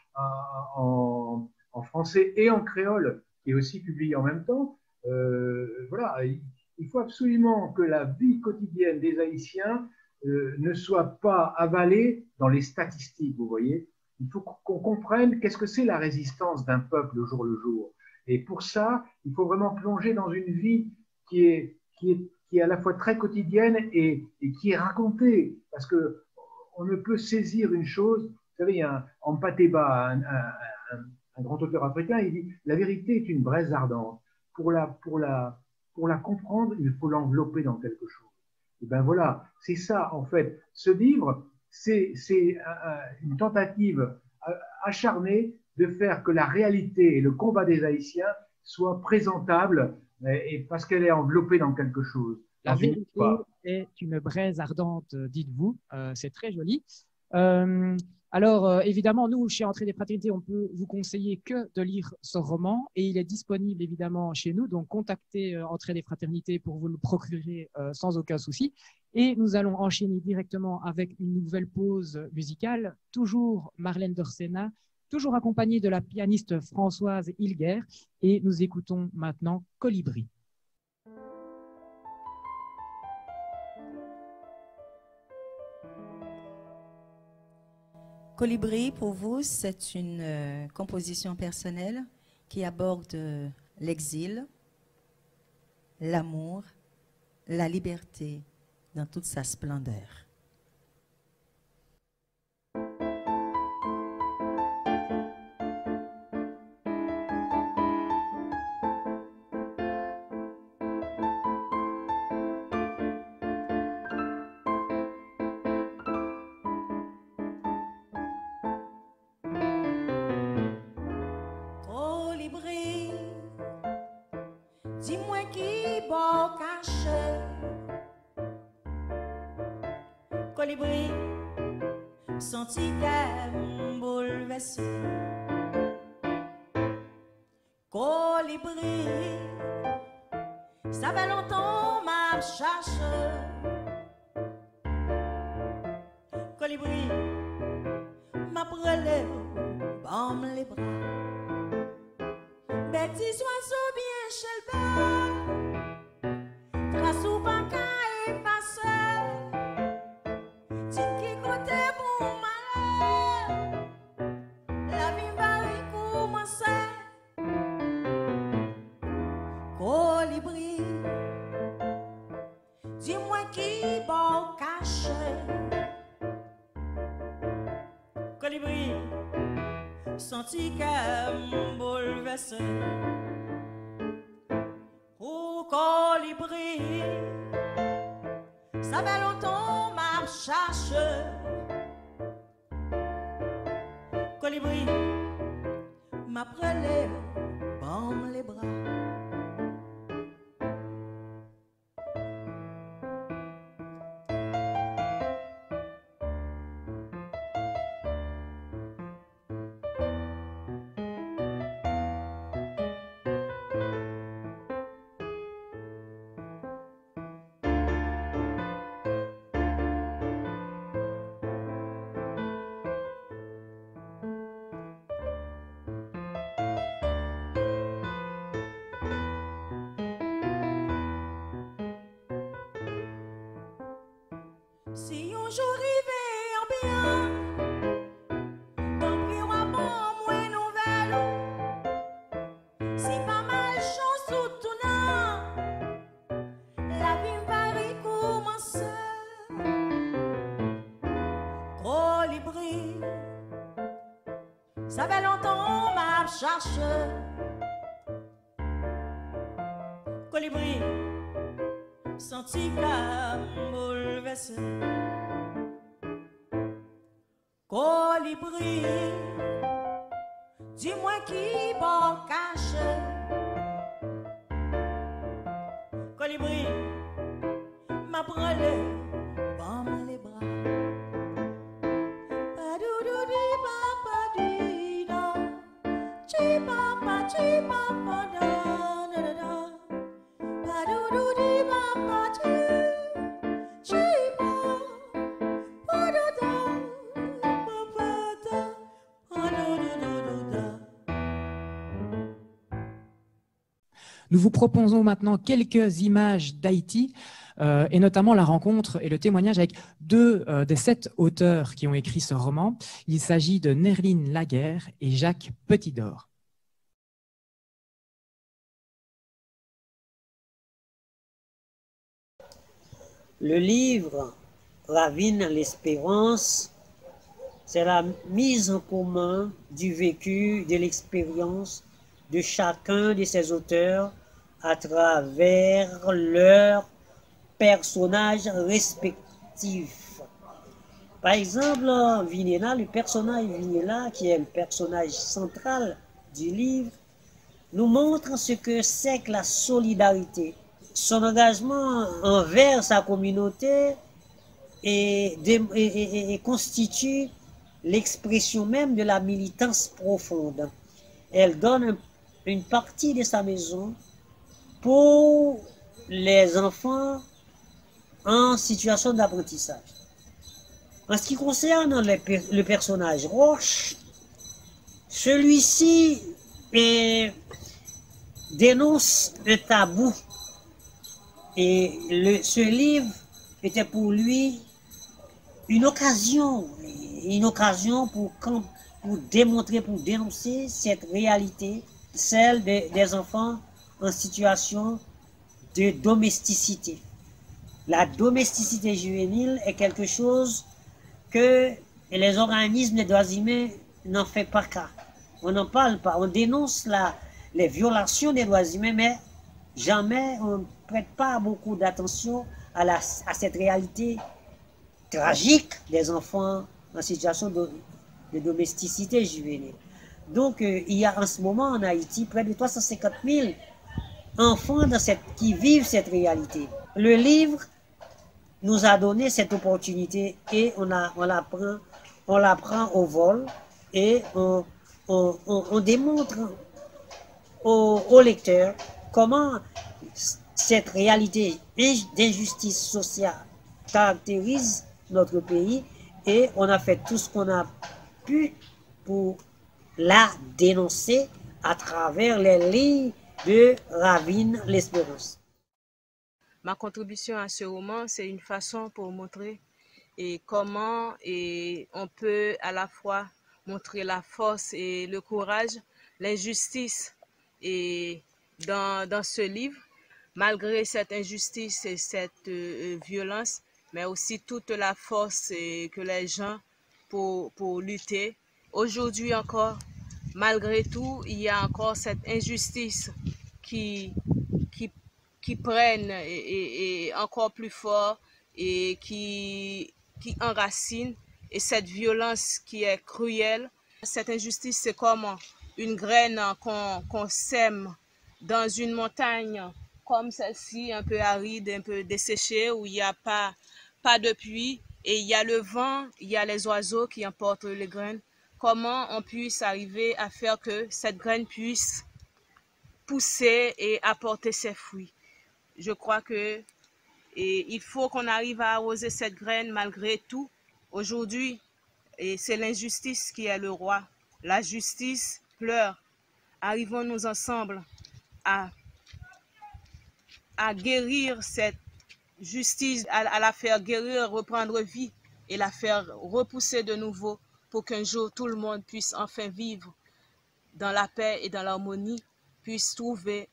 en français et en créole qui est aussi publié en même temps. Voilà. Il faut absolument que la vie quotidienne des Haïtiens ne soit pas avalée dans les statistiques, vous voyez. Il faut qu'on comprenne qu'est-ce que c'est la résistance d'un peuple au jour le jour. Et pour ça, il faut vraiment plonger dans une vie qui est à la fois très quotidienne et qui est racontée. Parce qu'on ne peut saisir une chose. Vous savez, il y a Mpateba, un grand auteur africain, il dit « La vérité est une braise ardente. Pour la comprendre, il faut l'envelopper dans quelque chose. » Et bien voilà, c'est ça en fait. Ce livre, c'est une tentative acharnée de faire que la réalité et le combat des Haïtiens soient présentables et parce qu'elle est enveloppée dans quelque chose. La vérité est une braise ardente, dites-vous. C'est très joli. Alors, évidemment, nous, chez Entrée des Fraternités, on peut vous conseiller que de lire ce roman et il est disponible évidemment chez nous. Donc, contactez Entrée des Fraternités pour vous le procurer sans aucun souci. Et nous allons enchaîner directement avec une nouvelle pause musicale, toujours Marlène Dorsena, toujours accompagnée de la pianiste Françoise Hilger. Et nous écoutons maintenant Colibri. Colibri, pour vous, c'est une composition personnelle qui aborde l'exil, l'amour, la liberté dans toute sa splendeur. Dis-moi qui bon caché. Colibri, senti qu'elle bouleversé. Colibri, ça fait longtemps m'a cherché. Colibri, m'a brûlé, bam les bras. Petit oiseau bien chez le bas, grâce au pas qu'à effacer. Dis qui côté pour malheur, la vie va recommencer. senti qu'elle bouleversé. Au colibri, ça fait longtemps m'a cherché. Colibri, m'a prélé, bam les bras. Si un jour arrivé en bien, tant pis on va moins nouvelle. Si pas mal chance ou tout non, la vie va recommencer. Colibri, ça fait longtemps on m'a cherché. Colibri, senti qu'elle bouleversé. Colibri, dis-moi qui va cacher. Colibri, m'a brûlé, bam les bras. Padoudoudi, papadida, chipapa, chipapa, da, da, da, da. Padoudoudi, papadi, chipa, padada, papada, padoudoudouda. Nous vous proposons maintenant quelques images d'Haïti, et notamment la rencontre et le témoignage avec deux des 7 auteurs qui ont écrit ce roman. Il s'agit de Nerline Laguerre et Jacques Petitdor. Le livre Ravine l'espérance, c'est la mise en commun du vécu, de l'expérience de chacun de ces auteurs à travers leurs personnages respectifs. Par exemple, Vinella, le personnage Vinella, qui est le personnage central du livre, nous montre ce que c'est que la solidarité. Son engagement envers sa communauté et constitue l'expression même de la militance profonde. Elle donne une partie de sa maison pour les enfants en situation d'apprentissage. En ce qui concerne le personnage Roche, celui-ci dénonce un tabou. Et ce livre était pour lui une occasion pour démontrer, pour dénoncer cette réalité, celle des enfants en situation de domesticité. La domesticité juvénile est quelque chose que les organismes des droits humains n'en font pas cas. On n'en parle pas, on dénonce les violations des droits humains, mais jamais on ne prête pas beaucoup d'attention à cette réalité tragique des enfants en situation de domesticité juvénile. Donc, il y a en ce moment en Haïti près de 350 000 enfants qui vivent cette réalité. Le livre nous a donné cette opportunité et on la prend au vol et on démontre aux lecteurs comment cette réalité d'injustice sociale caractérise notre pays et on a fait tout ce qu'on a pu pour la dénoncer à travers les lignes de Ravine l'espérance. Ma contribution à ce roman, c'est une façon pour montrer comment on peut à la fois montrer la force et le courage, l'injustice dans ce livre, malgré cette injustice et cette violence, mais aussi toute la force que les gens pour lutter. Aujourd'hui encore, malgré tout, il y a encore cette injustice qui prenne et encore plus fort et qui enracine, et cette violence qui est cruelle. Cette injustice, c'est comme une graine qu'on sème dans une montagne comme celle-ci, un peu aride, un peu desséchée, où il n'y a pas de pluie, et il y a le vent, il y a les oiseaux qui emportent les graines. Comment on puisse arriver à faire que cette graine puisse pousser et apporter ses fruits. Je crois que il faut qu'on arrive à arroser cette graine malgré tout. Aujourd'hui, et c'est l'injustice qui est le roi. La justice pleure. Arrivons-nous ensemble à guérir cette justice, à la faire guérir, reprendre vie et la faire repousser de nouveau pour qu'un jour tout le monde puisse enfin vivre dans la paix et dans l'harmonie, puisse trouver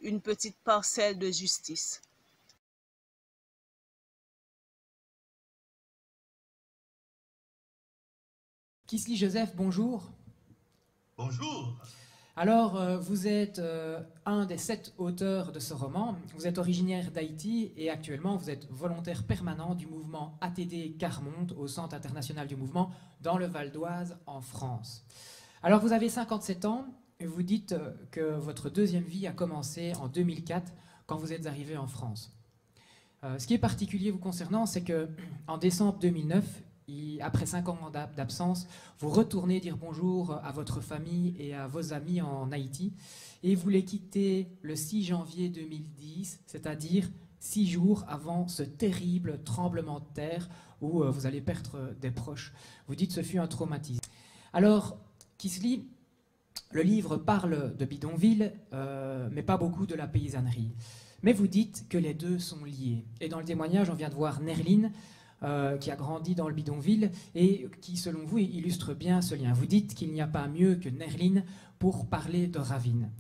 une petite parcelle de justice. Kisly Joseph, bonjour. Bonjour. Alors, vous êtes un des 7 auteurs de ce roman. Vous êtes originaire d'Haïti et actuellement, vous êtes volontaire permanent du mouvement ATD Carmonde au Centre international du mouvement dans le Val d'Oise, en France. Alors, vous avez 57 ans et vous dites que votre deuxième vie a commencé en 2004 quand vous êtes arrivé en France. Ce qui est particulier vous concernant, c'est qu'en décembre 2009, après 5 ans d'absence, vous retournez dire bonjour à votre famille et à vos amis en Haïti et vous les quittez le 6 janvier 2010, c'est-à-dire 6 jours avant ce terrible tremblement de terre où vous allez perdre des proches. Vous dites ce fut un traumatisme. Alors, Kisly, le livre parle de bidonville, mais pas beaucoup de la paysannerie. Mais vous dites que les deux sont liés. Et dans le témoignage, on vient de voir Nerline, qui a grandi dans le bidonville et qui, selon vous, illustre bien ce lien. Vous dites qu'il n'y a pas mieux que Nerline pour parler de Ravine.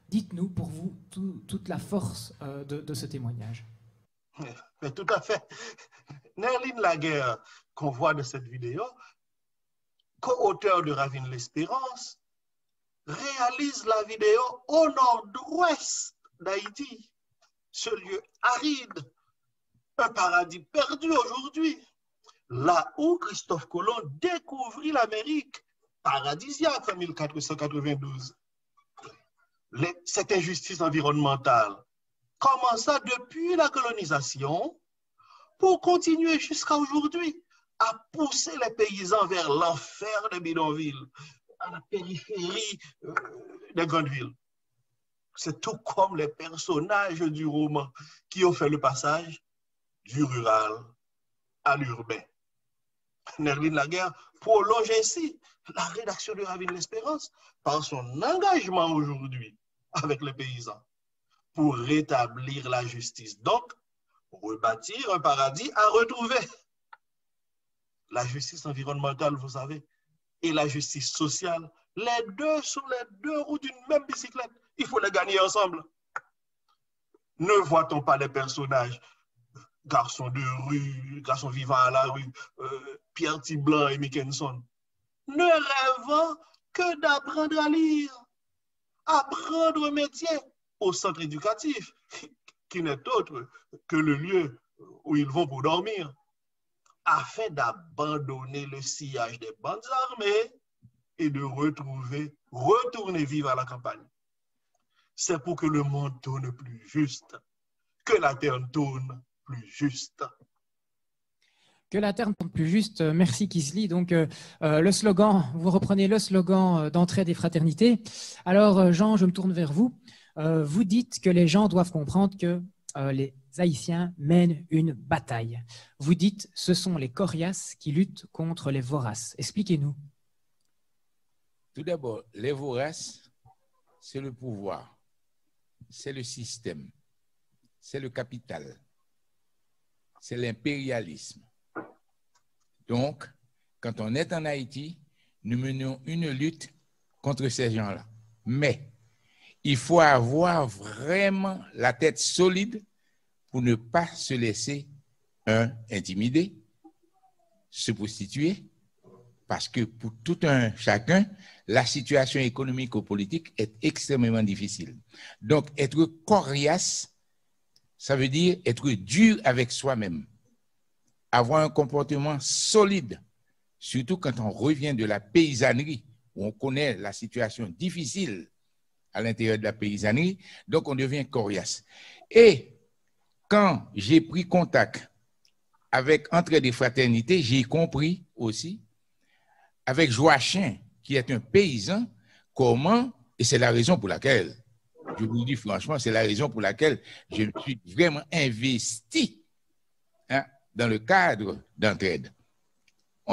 Dites-nous, pour vous, toute la force de ce témoignage. Mais tout à fait. Nerline Laguerre, qu'on voit de cette vidéo, co-auteur de Ravine l'Espérance, réalise la vidéo au nord-ouest d'Haïti, ce lieu aride, un paradis perdu aujourd'hui, là où Christophe Colomb découvrit l'Amérique paradisiaque en 1492. Cette injustice environnementale commença depuis la colonisation pour continuer jusqu'à aujourd'hui à pousser les paysans vers l'enfer des bidonvilles, à la périphérie des grandes villes. C'est tout comme les personnages du roman qui ont fait le passage du rural à l'urbain. Nerline Laguerre prolonge ainsi la rédaction de Ravine l'Espérance par son engagement aujourd'hui avec les paysans pour rétablir la justice. Donc, rebâtir un paradis à retrouver. La justice environnementale, vous savez, et la justice sociale, les deux sont les deux roues d'une même bicyclette. Il faut les gagner ensemble. Ne voit-on pas les personnages garçons de rue, garçons vivant à la rue, Pierre Tiblan et Mickenson, ne rêvant que d'apprendre à lire, apprendre un métier au centre éducatif, qui n'est autre que le lieu où ils vont pour dormir, afin d'abandonner le sillage des bandes armées et de retourner vivre à la campagne. C'est pour que le monde tourne plus juste, que la terre tourne plus juste. Que la terre tourne plus juste. Merci Kisly. Donc le slogan, vous reprenez le slogan d'entraide et fraternité. Alors Jean, je me tourne vers vous. Vous dites que les gens doivent comprendre que les Haïtiens mènent une bataille. Vous dites ce sont les coriaces qui luttent contre les voraces. Expliquez-nous. Tout d'abord, les voraces, c'est le pouvoir, c'est le système, c'est le capital. C'est l'impérialisme. Donc, quand on est en Haïti, nous menons une lutte contre ces gens-là. Mais il faut avoir vraiment la tête solide pour ne pas se laisser intimider, se prostituer parce que pour tout un chacun, la situation économique ou politique est extrêmement difficile. Donc, être coriace, ça veut dire être dur avec soi-même, avoir un comportement solide, surtout quand on revient de la paysannerie, où on connaît la situation difficile à l'intérieur de la paysannerie, donc on devient coriace. Et quand j'ai pris contact avec Entraide et Fraternité, j'ai compris aussi, avec Joachim, qui est un paysan, comment, et c'est la raison pour laquelle, je vous le dis franchement, c'est la raison pour laquelle je me suis vraiment investi dans le cadre d'Entraide.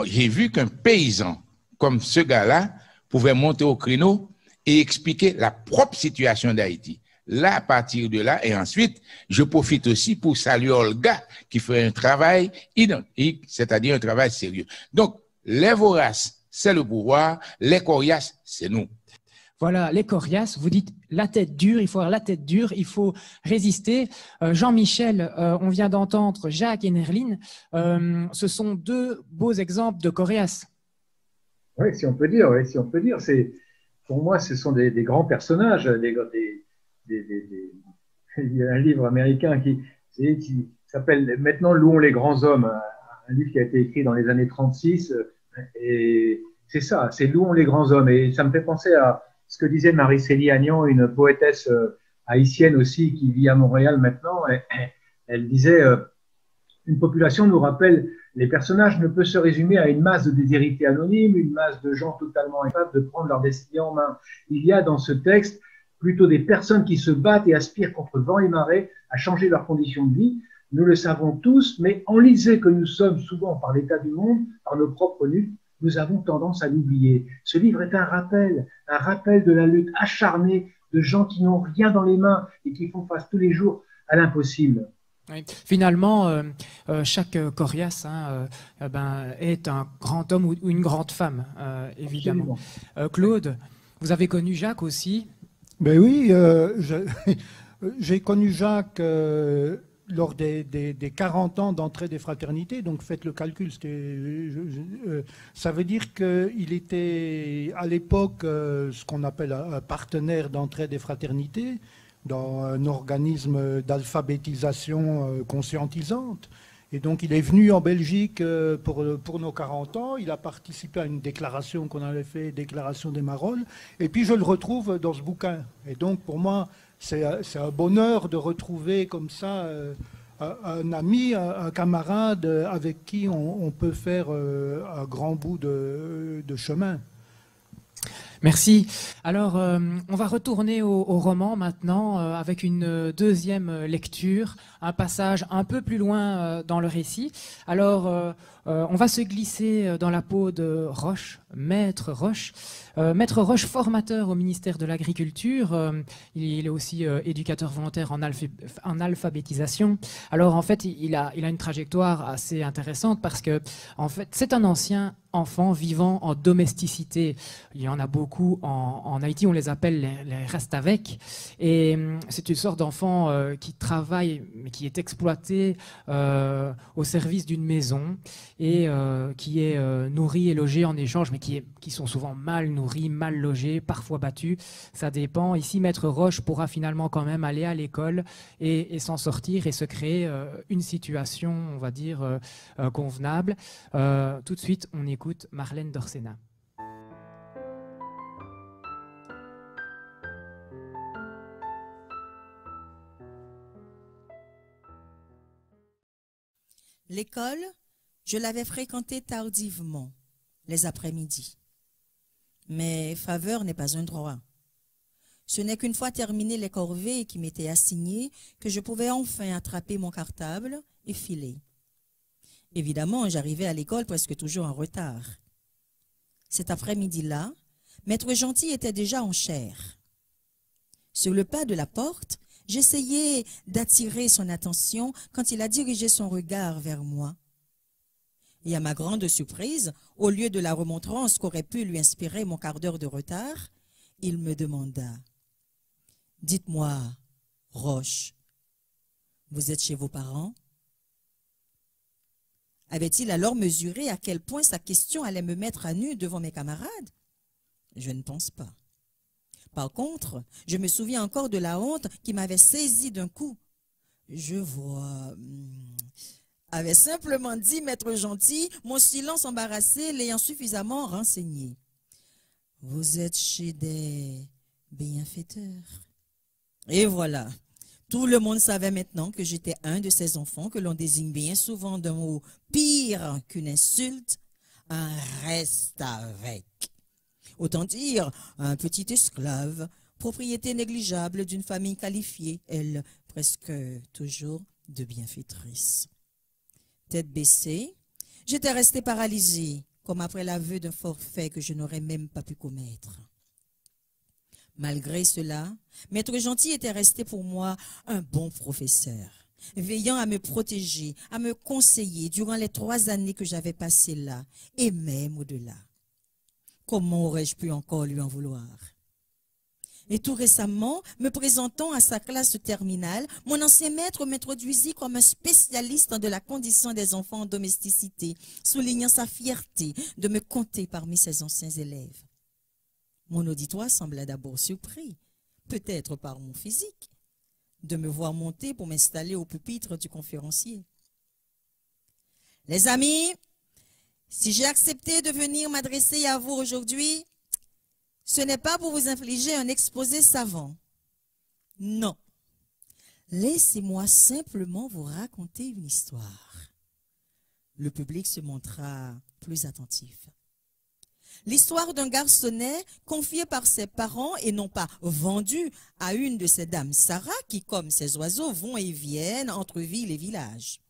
J'ai vu qu'un paysan comme ce gars-là pouvait monter au créneau et expliquer la propre situation d'Haïti. Là, à partir de là, et ensuite, je profite aussi pour saluer Olga, qui fait un travail identique, c'est-à-dire un travail sérieux. Donc, les voraces, c'est le pouvoir, les coriaces, c'est nous. Voilà, les coriaces, vous dites la tête dure, il faut avoir la tête dure, il faut résister. Jean-Michel, on vient d'entendre Jacques et Nerline, ce sont deux beaux exemples de coriaces. Oui, si on peut dire, oui, si on peut dire. Pour moi, ce sont des grands personnages. Il y a un livre américain qui s'appelle Maintenant louons les grands hommes, un livre qui a été écrit dans les années 36, et c'est ça, c'est louons les grands hommes. Et ça me fait penser à ce que disait Marie-Célie Agnan, une poétesse haïtienne aussi qui vit à Montréal maintenant. Elle disait une population nous rappelle, les personnages ne peuvent se résumer à une masse de déshérités anonymes, une masse de gens totalement incapables de prendre leur destinée en main. Il y a dans ce texte plutôt des personnes qui se battent et aspirent contre vent et marée à changer leurs conditions de vie. Nous le savons tous, mais enlisés que nous sommes souvent par l'état du monde, par nos propres luttes, nous avons tendance à l'oublier. Ce livre est un rappel de la lutte acharnée de gens qui n'ont rien dans les mains et qui font face tous les jours à l'impossible. Oui. Finalement, chaque coriace est un grand homme ou une grande femme, évidemment. Claude, vous avez connu Jacques aussi? Ben oui, j'ai connu Jacques lors des 40 ans d'Entraide et Fraternité, donc faites le calcul, ça veut dire qu'il était à l'époque ce qu'on appelle un partenaire d'Entraide et Fraternité, dans un organisme d'alphabétisation conscientisante. Et donc il est venu en Belgique pour nos 40 ans, il a participé à une déclaration qu'on avait fait, déclaration des Marolles, et puis je le retrouve dans ce bouquin. Et donc pour moi, c'est un bonheur de retrouver comme ça un ami, un camarade avec qui on peut faire un grand bout de chemin. Merci. Alors, on va retourner au roman maintenant avec une deuxième lecture, un passage un peu plus loin dans le récit. Alors, on va se glisser dans la peau de Roche, Maître Roche. Maître Roche, formateur au ministère de l'Agriculture, il est aussi éducateur volontaire en alphabétisation. Alors, en fait, il a une trajectoire assez intéressante parce que, en fait, c'est un ancien enfant vivant en domesticité. Il y en a beaucoup en Haïti, on les appelle les Rastavek. Et c'est une sorte d'enfant qui travaille, mais qui est exploité au service d'une maison et qui est nourri et logé en échange, mais qui sont souvent mal nourris, mal logés, parfois battus. Ça dépend. Ici, Maître Roche pourra finalement quand même aller à l'école et s'en sortir et se créer une situation, on va dire, convenable. Tout de suite, on écoute Marlène Dorsena. L'école, je l'avais fréquentée tardivement, les après-midi. Mais faveur n'est pas un droit. Ce n'est qu'une fois terminées les corvées qui m'étaient assignées que je pouvais enfin attraper mon cartable et filer. Évidemment, j'arrivais à l'école presque toujours en retard. Cet après-midi-là, Maître Gentil était déjà en chaire. Sur le pas de la porte, j'essayais d'attirer son attention quand il a dirigé son regard vers moi. Et à ma grande surprise, au lieu de la remontrance qu'aurait pu lui inspirer mon quart d'heure de retard, il me demanda « Dites-moi, Roche, vous êtes chez vos parents ?» Avait-il alors mesuré à quel point sa question allait me mettre à nu devant mes camarades? Je ne pense pas. Par contre, je me souviens encore de la honte qui m'avait saisi d'un coup. Je vois... avait simplement dit, maître gentil, mon silence embarrassé l'ayant suffisamment renseigné. Vous êtes chez des bienfaiteurs. Et voilà. Tout le monde savait maintenant que j'étais un de ces enfants que l'on désigne bien souvent d'un mot pire qu'une insulte, un reste avec. Autant dire un petit esclave, propriété négligeable d'une famille qualifiée, elle presque toujours de bienfaitrice. Tête baissée, j'étais restée paralysée, comme après l'aveu d'un forfait que je n'aurais même pas pu commettre. Malgré cela, maître gentil était resté pour moi un bon professeur, veillant à me protéger, à me conseiller durant les 3 années que j'avais passées là, et même au-delà. Comment aurais-je pu encore lui en vouloir? Et tout récemment, me présentant à sa classe terminale, mon ancien maître m'introduisit comme un spécialiste de la condition des enfants en domesticité, soulignant sa fierté de me compter parmi ses anciens élèves. Mon auditoire sembla d'abord surpris, peut-être par mon physique, de me voir monter pour m'installer au pupitre du conférencier. Les amis, si j'ai accepté de venir m'adresser à vous aujourd'hui, ce n'est pas pour vous infliger un exposé savant. Non. Laissez-moi simplement vous raconter une histoire. Le public se montra plus attentif. L'histoire d'un garçonnet confié par ses parents et non pas vendu à une de ces dames Sarah qui, comme ces oiseaux, vont et viennent entre ville et village.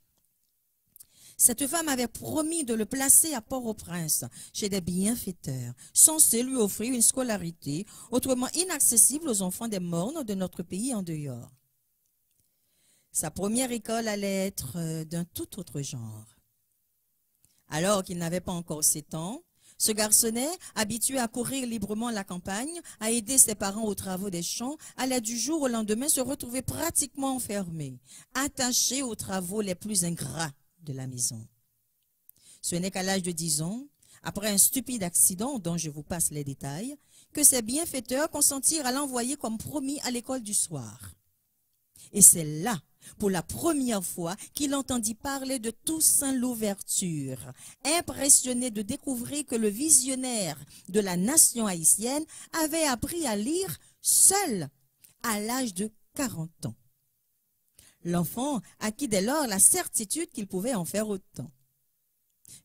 Cette femme avait promis de le placer à Port-au-Prince, chez des bienfaiteurs, censés lui offrir une scolarité autrement inaccessible aux enfants des mornes de notre pays en dehors. Sa première école allait être d'un tout autre genre. Alors qu'il n'avait pas encore 7 ans, ce garçonnet, habitué à courir librement la campagne, à aider ses parents aux travaux des champs, allait du jour au lendemain se retrouver pratiquement enfermé, attaché aux travaux les plus ingrats de la maison. Ce n'est qu'à l'âge de 10 ans, après un stupide accident dont je vous passe les détails, que ses bienfaiteurs consentirent à l'envoyer comme promis à l'école du soir. Et c'est là, pour la première fois, qu'il entendit parler de Toussaint Louverture, impressionné de découvrir que le visionnaire de la nation haïtienne avait appris à lire seul à l'âge de 40 ans. L'enfant acquit dès lors la certitude qu'il pouvait en faire autant.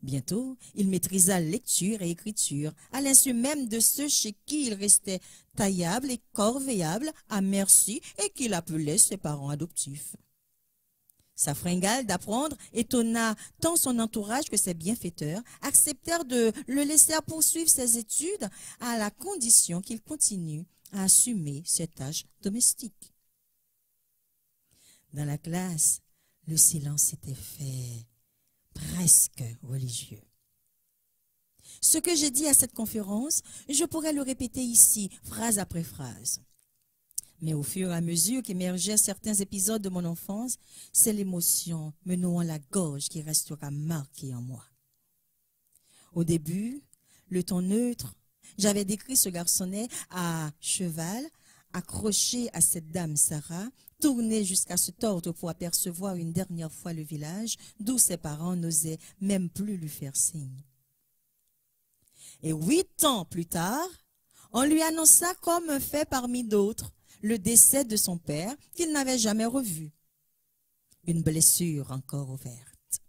Bientôt, il maîtrisa lecture et écriture, à l'insu même de ceux chez qui il restait taillable et corvéable à merci et qu'il appelait ses parents adoptifs. Sa fringale d'apprendre étonna tant son entourage que ses bienfaiteurs acceptèrent de le laisser poursuivre ses études à la condition qu'il continue à assumer ses tâches domestiques. Dans la classe, le silence s'était fait presque religieux. Ce que j'ai dit à cette conférence, je pourrais le répéter ici, phrase après phrase. Mais au fur et à mesure qu'émergeaient certains épisodes de mon enfance, c'est l'émotion me nouant la gorge qui restera marquée en moi. Au début, le ton neutre, j'avais décrit ce garçonnet à cheval, accroché à cette dame Sarah, tourné jusqu'à se tordre pour apercevoir une dernière fois le village, d'où ses parents n'osaient même plus lui faire signe. Et 8 ans plus tard, on lui annonça comme un fait parmi d'autres le décès de son père qu'il n'avait jamais revu. Une blessure encore ouverte.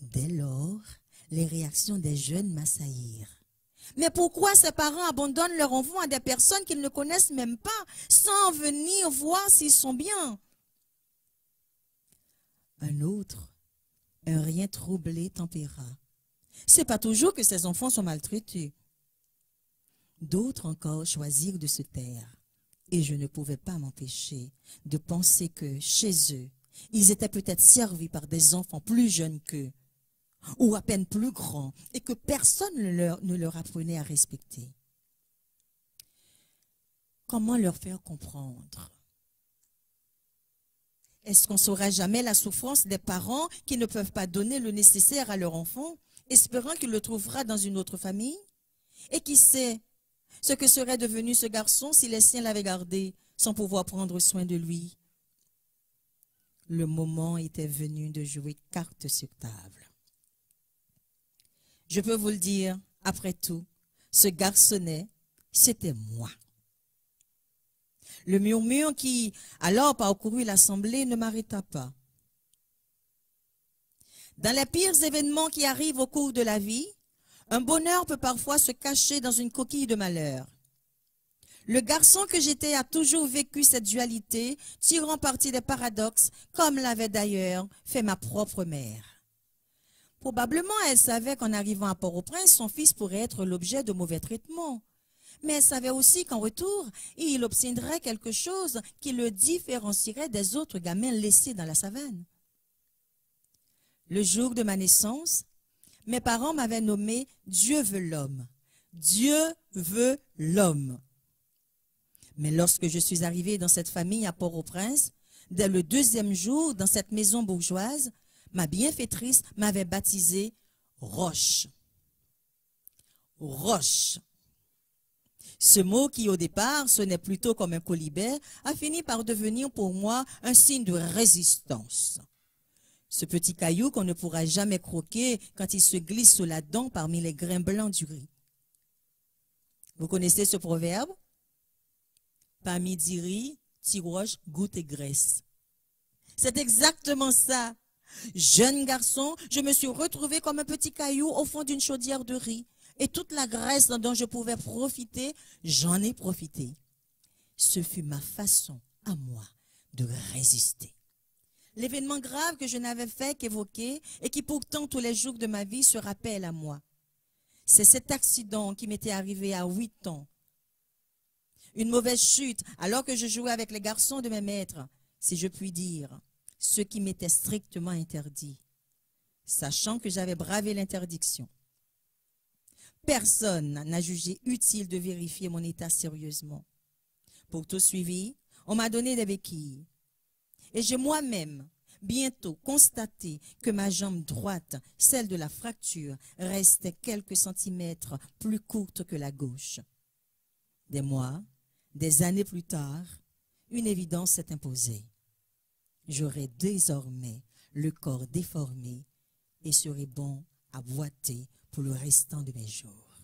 Dès lors, les réactions des jeunes m'assaillirent. Mais pourquoi ces parents abandonnent leur enfant à des personnes qu'ils ne connaissent même pas, sans venir voir s'ils sont bien? Un autre, un rien troublé, tempéra. C'est pas toujours que ces enfants sont maltraités. D'autres encore choisirent de se taire. Et je ne pouvais pas m'empêcher de penser que, chez eux, ils étaient peut-être servis par des enfants plus jeunes qu'eux, ou à peine plus grands, et que personne ne leur apprenait à respecter. Comment leur faire comprendre? Est-ce qu'on ne saura jamais la souffrance des parents qui ne peuvent pas donner le nécessaire à leur enfant, espérant qu'il le trouvera dans une autre famille? Et qui sait ce que serait devenu ce garçon si les siens l'avaient gardé sans pouvoir prendre soin de lui? Le moment était venu de jouer carte sur table. Je peux vous le dire, après tout, ce garçonnet, c'était moi. Le murmure qui, alors, parcourut l'assemblée ne m'arrêta pas. Dans les pires événements qui arrivent au cours de la vie, un bonheur peut parfois se cacher dans une coquille de malheur. Le garçon que j'étais a toujours vécu cette dualité, tirant parti des paradoxes, comme l'avait d'ailleurs fait ma propre mère. Probablement, elle savait qu'en arrivant à Port-au-Prince, son fils pourrait être l'objet de mauvais traitements. Mais elle savait aussi qu'en retour, il obtiendrait quelque chose qui le différencierait des autres gamins laissés dans la savane. Le jour de ma naissance, mes parents m'avaient nommé « Dieu veut l'homme ». Dieu veut l'homme. Mais lorsque je suis arrivée dans cette famille à Port-au-Prince, dès le 2e jour dans cette maison bourgeoise, ma bienfaitrice m'avait baptisée Roche. Roche. Ce mot qui au départ sonnait plutôt comme un colibet a fini par devenir pour moi un signe de résistance. Ce petit caillou qu'on ne pourra jamais croquer quand il se glisse sous la dent parmi les grains blancs du riz. Vous connaissez ce proverbe? Pas midi riz, tiroche, goutte et graisse. C'est exactement ça. Jeune garçon, je me suis retrouvé comme un petit caillou au fond d'une chaudière de riz. Et toute la graisse dont je pouvais profiter, j'en ai profité. Ce fut ma façon, à moi, de résister. L'événement grave que je n'avais fait qu'évoquer et qui pourtant tous les jours de ma vie se rappelle à moi. C'est cet accident qui m'était arrivé à 8 ans. Une mauvaise chute alors que je jouais avec les garçons de mes maîtres, si je puis dire, ce qui m'était strictement interdit, sachant que j'avais bravé l'interdiction. Personne n'a jugé utile de vérifier mon état sérieusement. Pour tout suivi, on m'a donné des béquilles. Et j'ai moi-même bientôt constaté que ma jambe droite, celle de la fracture, restait quelques centimètres plus courte que la gauche. Des mois, des années plus tard, une évidence s'est imposée. J'aurai désormais le corps déformé et serai bon à boiter pour le restant de mes jours.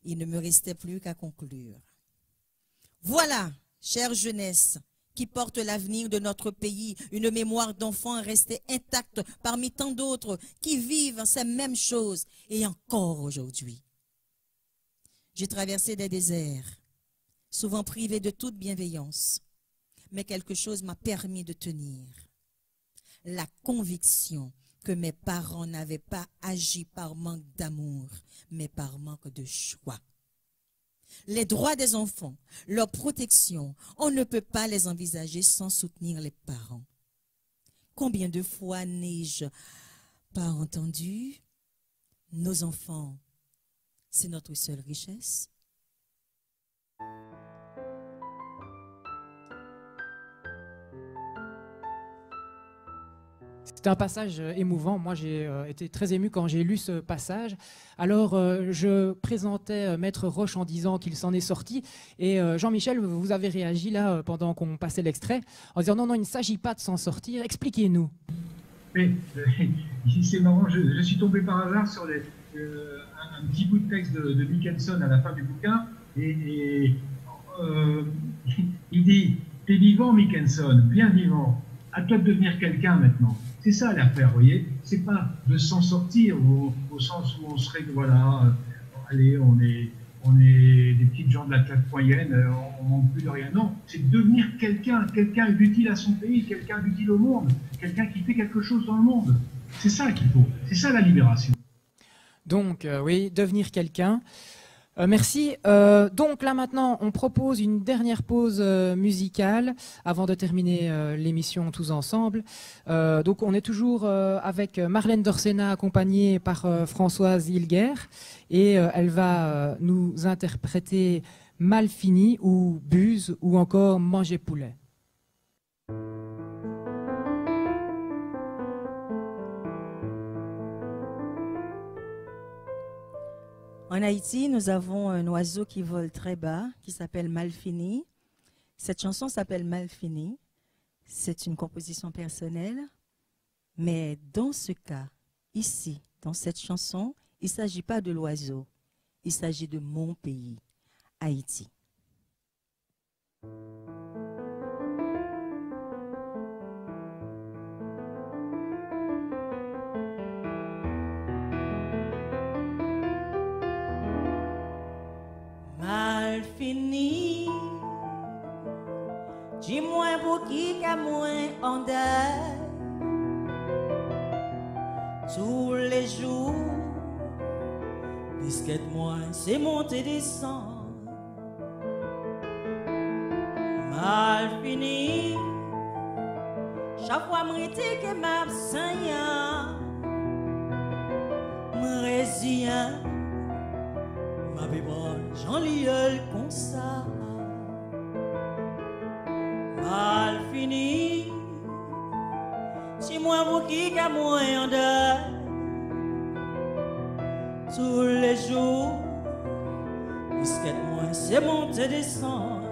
Il ne me restait plus qu'à conclure. Voilà, chère jeunesse, qui porte l'avenir de notre pays, une mémoire d'enfants restée intacte parmi tant d'autres qui vivent ces mêmes choses et encore aujourd'hui. J'ai traversé des déserts, souvent privé de toute bienveillance, mais quelque chose m'a permis de tenir. La conviction que mes parents n'avaient pas agi par manque d'amour, mais par manque de choix. Les droits des enfants, leur protection, on ne peut pas les envisager sans soutenir les parents. Combien de fois n'ai-je pas entendu? Nos enfants, c'est notre seule richesse. C'était un passage émouvant. Moi, j'ai été très ému quand j'ai lu ce passage. Alors, je présentais Maître Roche en disant qu'il s'en est sorti. Et Jean-Michel, vous avez réagi là pendant qu'on passait l'extrait en disant non, il ne s'agit pas de s'en sortir. Expliquez-nous. Oui, c'est marrant. Je suis tombé par hasard sur un petit bout de texte de Mickelson à la fin du bouquin. Et il dit « T'es vivant, Mickelson, bien vivant. À toi de devenir quelqu'un maintenant. » C'est ça l'affaire, vous voyez. C'est pas de s'en sortir au sens où on serait, voilà, allez, on est des petites gens de la classe moyenne, on manque plus de rien. Non, c'est de devenir quelqu'un d'utile à son pays, quelqu'un d'utile au monde, quelqu'un qui fait quelque chose dans le monde. C'est ça qu'il faut. C'est ça la libération. Donc, oui, devenir quelqu'un. Merci. Donc là maintenant, on propose une dernière pause musicale avant de terminer l'émission tous ensemble. Donc on est toujours avec Marlène Dorsena accompagnée par Françoise Hilger et elle va nous interpréter Mal fini ou Buse ou encore Manger poulet. En Haïti, nous avons un oiseau qui vole très bas, qui s'appelle Malfini. Cette chanson s'appelle Malfini. C'est une composition personnelle. Mais dans ce cas, ici, dans cette chanson, il ne s'agit pas de l'oiseau. Il s'agit de mon pays, Haïti. Mal fini, dis-moi pour qui qu'à moins en deuil. Tous les jours, biscuit moi, c'est monter descendre. Mal fini, chaque fois m'rete que m'absent, m'résien. Ma bébronne, j'en lis comme ça. Mal fini, si moi vous qui qu'à moi en deuil. Tous les jours, puisque moi c'est monter descendre.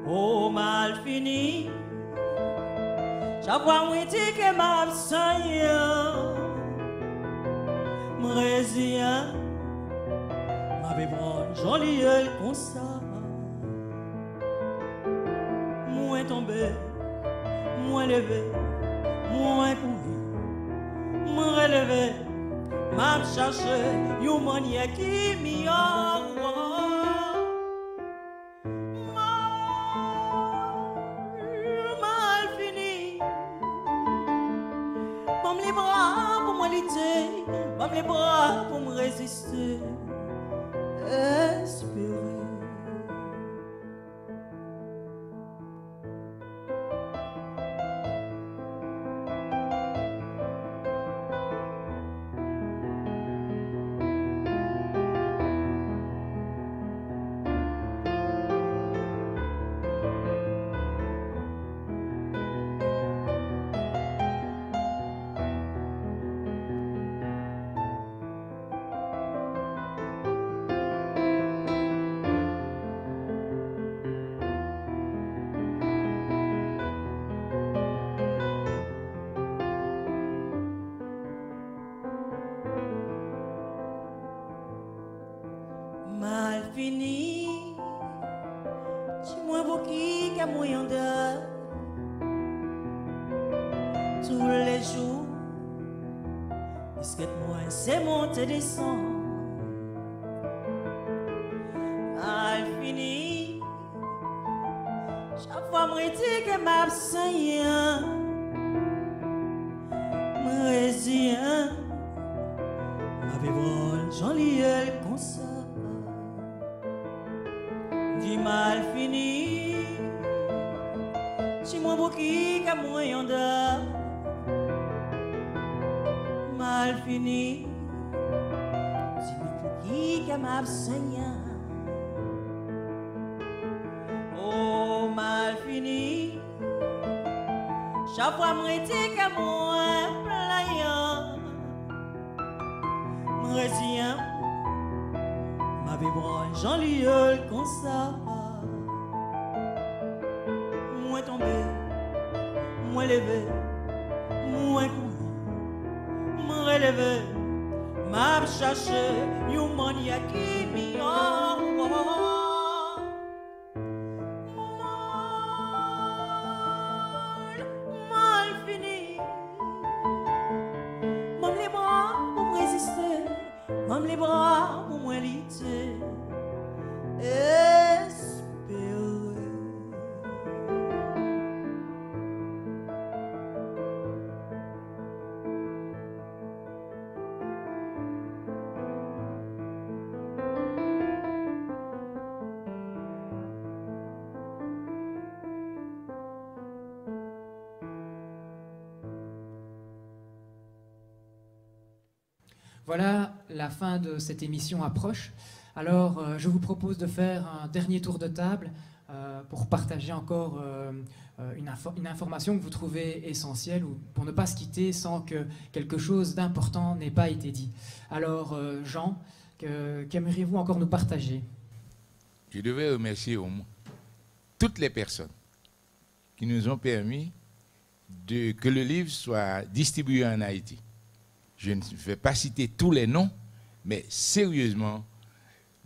Oh mal fini, chaque fois moi dit que m'absent, m'résien. Ma bébronne, j'en lis comme ça. Moins tombé, moins levé, moins couru, moins relevé. M'a cherché yon manye qui m'y mal fini. Bam les bras pour moi lutter, bam les bras pour me résister. Espérer. Mal fini, dis-moi vous qui qu'à moyen de tous les jours, puisque moi c'est monter descendre. Mal fini, chaque fois me dit que m'absent, me résien, ma bébronne, j'en lis comme ça. Dis mal fini, si moi pour qui qu'à moyen de mal fini, dis-moi pour qui qu'à m'absent. Oh mal fini, chaque fois m'rete qu'à moi plaisant, m'résien. Ma bébronne, j'en lis comme ça. Moins tombé, moins levé, moins couru, moins relevé. M'a cherché, yon mania qui m'y mal fini. Même les bras pour me résister, même les bras pour moi lutter. Voilà, la fin de cette émission approche. Alors, je vous propose de faire un dernier tour de table pour partager encore une information que vous trouvez essentielle, ou pour ne pas se quitter sans que quelque chose d'important n'ait pas été dit. Alors, Jean, qu'aimeriez-vous encore nous partager? Je devais remercier au moins toutes les personnes qui nous ont permis que le livre soit distribué en Haïti. Je ne vais pas citer tous les noms, mais sérieusement,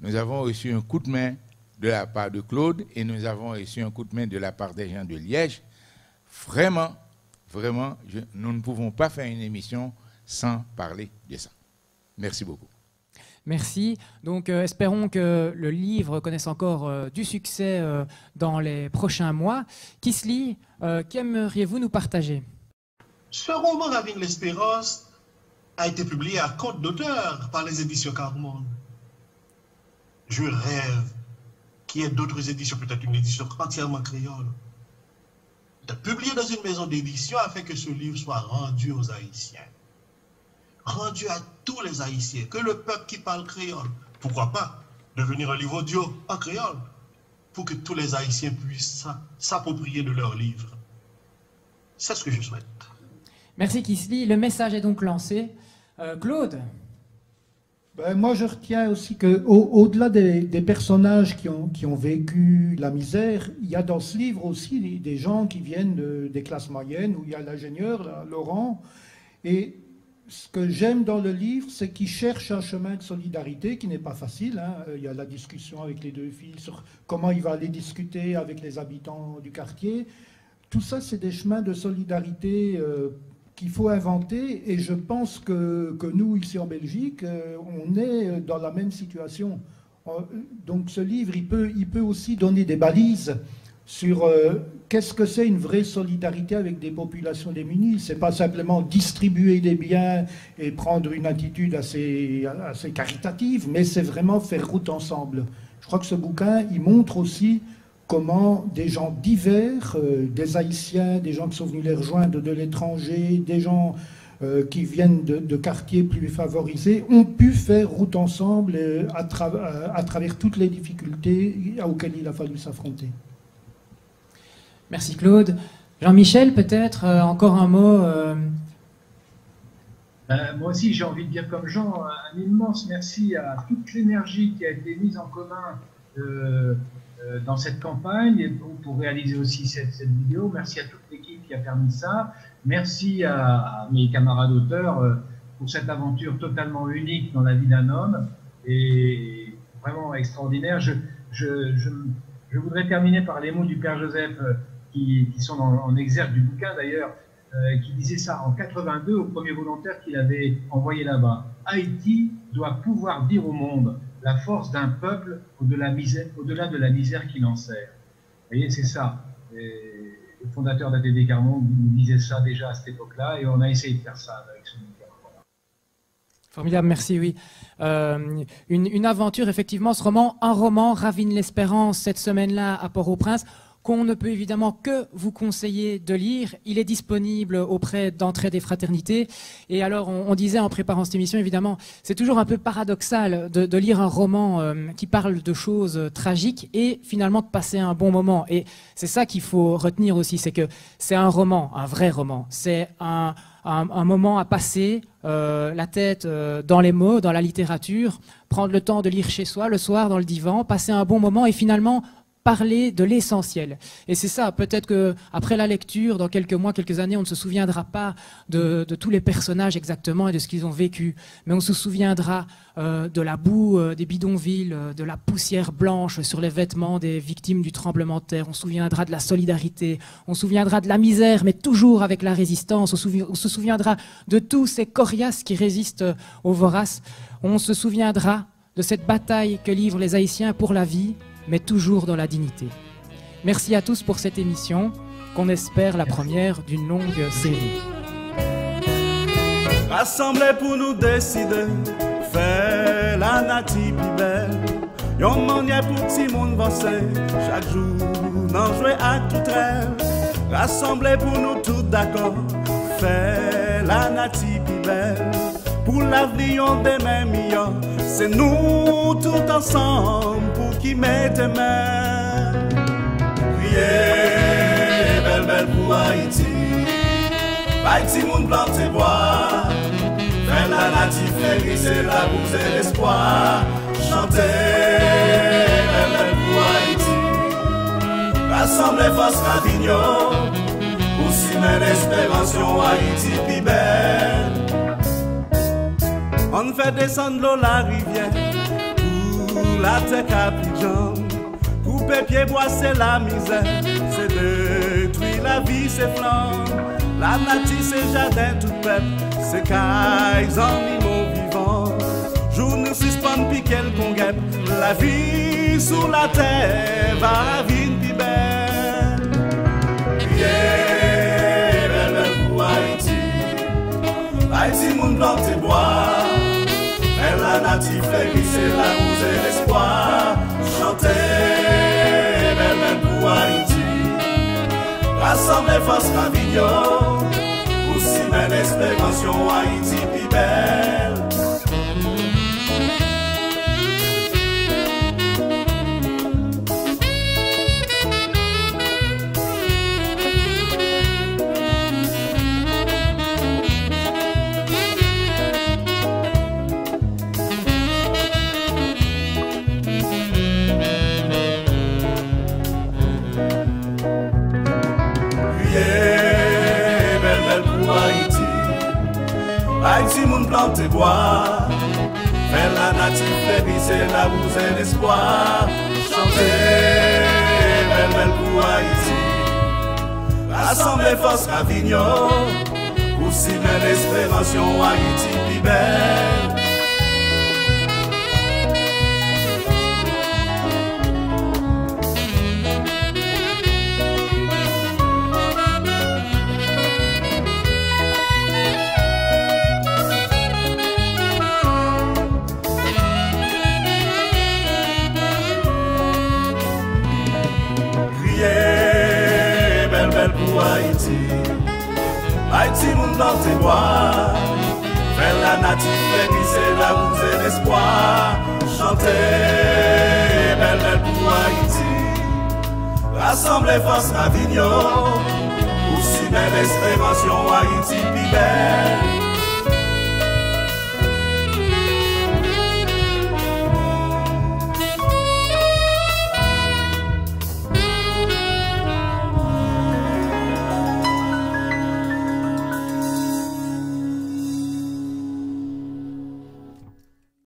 nous avons reçu un coup de main de la part de Claude et nous avons reçu un coup de main de la part des gens de Liège. Vraiment, vraiment, nous ne pouvons pas faire une émission sans parler de ça. Merci beaucoup. Merci. Donc, espérons que le livre connaisse encore du succès dans les prochains mois. Kisly, qu'aimeriez-vous nous partager? Ce roman Ravine l'Espérance a été publié à compte d'auteur par les éditions Carmonde. Je rêve qu'il y ait d'autres éditions, peut-être une édition entièrement créole, de publier dans une maison d'édition afin que ce livre soit rendu aux Haïtiens. Rendu à tous les Haïtiens, que le peuple qui parle créole, pourquoi pas devenir un livre audio en créole, pour que tous les Haïtiens puissent s'approprier de leur livre. C'est ce que je souhaite. Merci Kisly. Le message est donc lancé. Claude? Moi, je retiens aussi qu'au-delà des personnages qui ont vécu la misère, il y a dans ce livre aussi des gens qui viennent des classes moyennes, où il y a l'ingénieur, Laurent. Et ce que j'aime dans le livre, c'est qu'il cherche un chemin de solidarité qui n'est pas facile. Hein. Il y a la discussion avec les deux filles sur comment il va aller discuter avec les habitants du quartier. Tout ça, c'est des chemins de solidarité qu'il faut inventer, et je pense que nous, ici en Belgique, on est dans la même situation. Donc ce livre, il peut aussi donner des balises sur qu'est-ce que c'est une vraie solidarité avec des populations démunies. C'est pas simplement distribuer des biens et prendre une attitude assez caritative, mais c'est vraiment faire route ensemble. Je crois que ce bouquin, il montre aussi comment des gens divers, des Haïtiens, des gens qui sont venus les rejoindre de l'étranger, des gens qui viennent de quartiers plus favorisés, ont pu faire route ensemble à travers toutes les difficultés auxquelles il a fallu s'affronter. Merci Claude. Jean-Michel, peut-être encore un mot Moi aussi, j'ai envie de dire comme Jean, un immense merci à toute l'énergie qui a été mise en commun dans cette campagne et pour réaliser aussi cette vidéo. Merci à toute l'équipe qui a permis ça. Merci à mes camarades auteurs pour cette aventure totalement unique dans la vie d'un homme et vraiment extraordinaire. Je voudrais terminer par les mots du Père Joseph qui sont en exergue du bouquin d'ailleurs, qui disait ça en 82 au premier volontaire qu'il avait envoyé là-bas. Haïti doit pouvoir dire au monde la force d'un peuple au-delà de la misère qui l'enserre. Vous voyez, c'est ça. Et le fondateur d'ATD Carmonde nous disait ça déjà à cette époque-là, et on a essayé de faire ça avec ce bouquin. Voilà. Formidable, merci, oui. Une aventure, effectivement, ce roman, un roman, Ravine l'Espérance, cette semaine-là à Port-au-Prince, qu'on ne peut évidemment que vous conseiller de lire. Il est disponible auprès d'Entraide et Fraternité. Et alors, on disait en préparant cette émission, évidemment, c'est toujours un peu paradoxal de lire un roman qui parle de choses tragiques et finalement de passer un bon moment. Et c'est ça qu'il faut retenir aussi, c'est que c'est un roman, un vrai roman. C'est un moment à passer la tête dans les mots, dans la littérature, prendre le temps de lire chez soi, le soir, dans le divan, passer un bon moment et finalement parler de l'essentiel. Et c'est ça, peut-être qu'après la lecture, dans quelques mois, quelques années, on ne se souviendra pas de tous les personnages exactement et de ce qu'ils ont vécu, mais on se souviendra de la boue des bidonvilles, de la poussière blanche sur les vêtements des victimes du tremblement de terre, on se souviendra de la solidarité, on se souviendra de la misère, mais toujours avec la résistance, on se souviendra de tous ces coriaces qui résistent aux voraces, on se souviendra de cette bataille que livrent les Haïtiens pour la vie, mais toujours dans la dignité. Merci à tous pour cette émission, qu'on espère la première d'une longue série. Rassemblés pour nous décider, faire la nature plus belle. Yon manière pour tout le monde avancer, chaque jour, n'en jouer à tout rêve. Rassemblés pour nous tous d'accord, faire la nature plus belle. Pour l'avenir des mêmes millions, c'est nous tout ensemble pour qui mettent main. Priez, belle pour Haïti. Haïti, moun plante bois. Faire la native, faire c'est la bouse et l'espoir. Chanter, belle pour Haïti. Rassembler force Ravignon. Aussi mais l'espérance Haïti pi belle. On fait descendre l'eau la rivière. Pour la terre Capitjan. Couper pied bois c'est la misère. C'est détruire la vie c'est flamme. La nature c'est jardin tout peuple. C'est cailles animaux vivants. Jour nous suspend puis quelqu'un guêpe. La vie sous la terre va vivre pi belle. Yeah, belle pour Haïti. Haïti moun plante bois. Elle la native fait glisser la bouse et l'espoir. Chanter, belle pour Haïti. Rassembler force Ravignon. Aussi belle espérance Haïti pi belle. Haïti moun plante bois. Faire la native, faire glisser la bouse et l'espoir. Chanter, belle pour Haïti. Rassembler force Ravignon. Aussi belle espérance Haïti pi belle. Haïti, Haïti moun plante bois. Faire la native, faire glisser la bouse et l'espoir. Chanter, belle pour Haïti. Rassembler force Ravignon. Aussi belle espérance Haïti pi belle.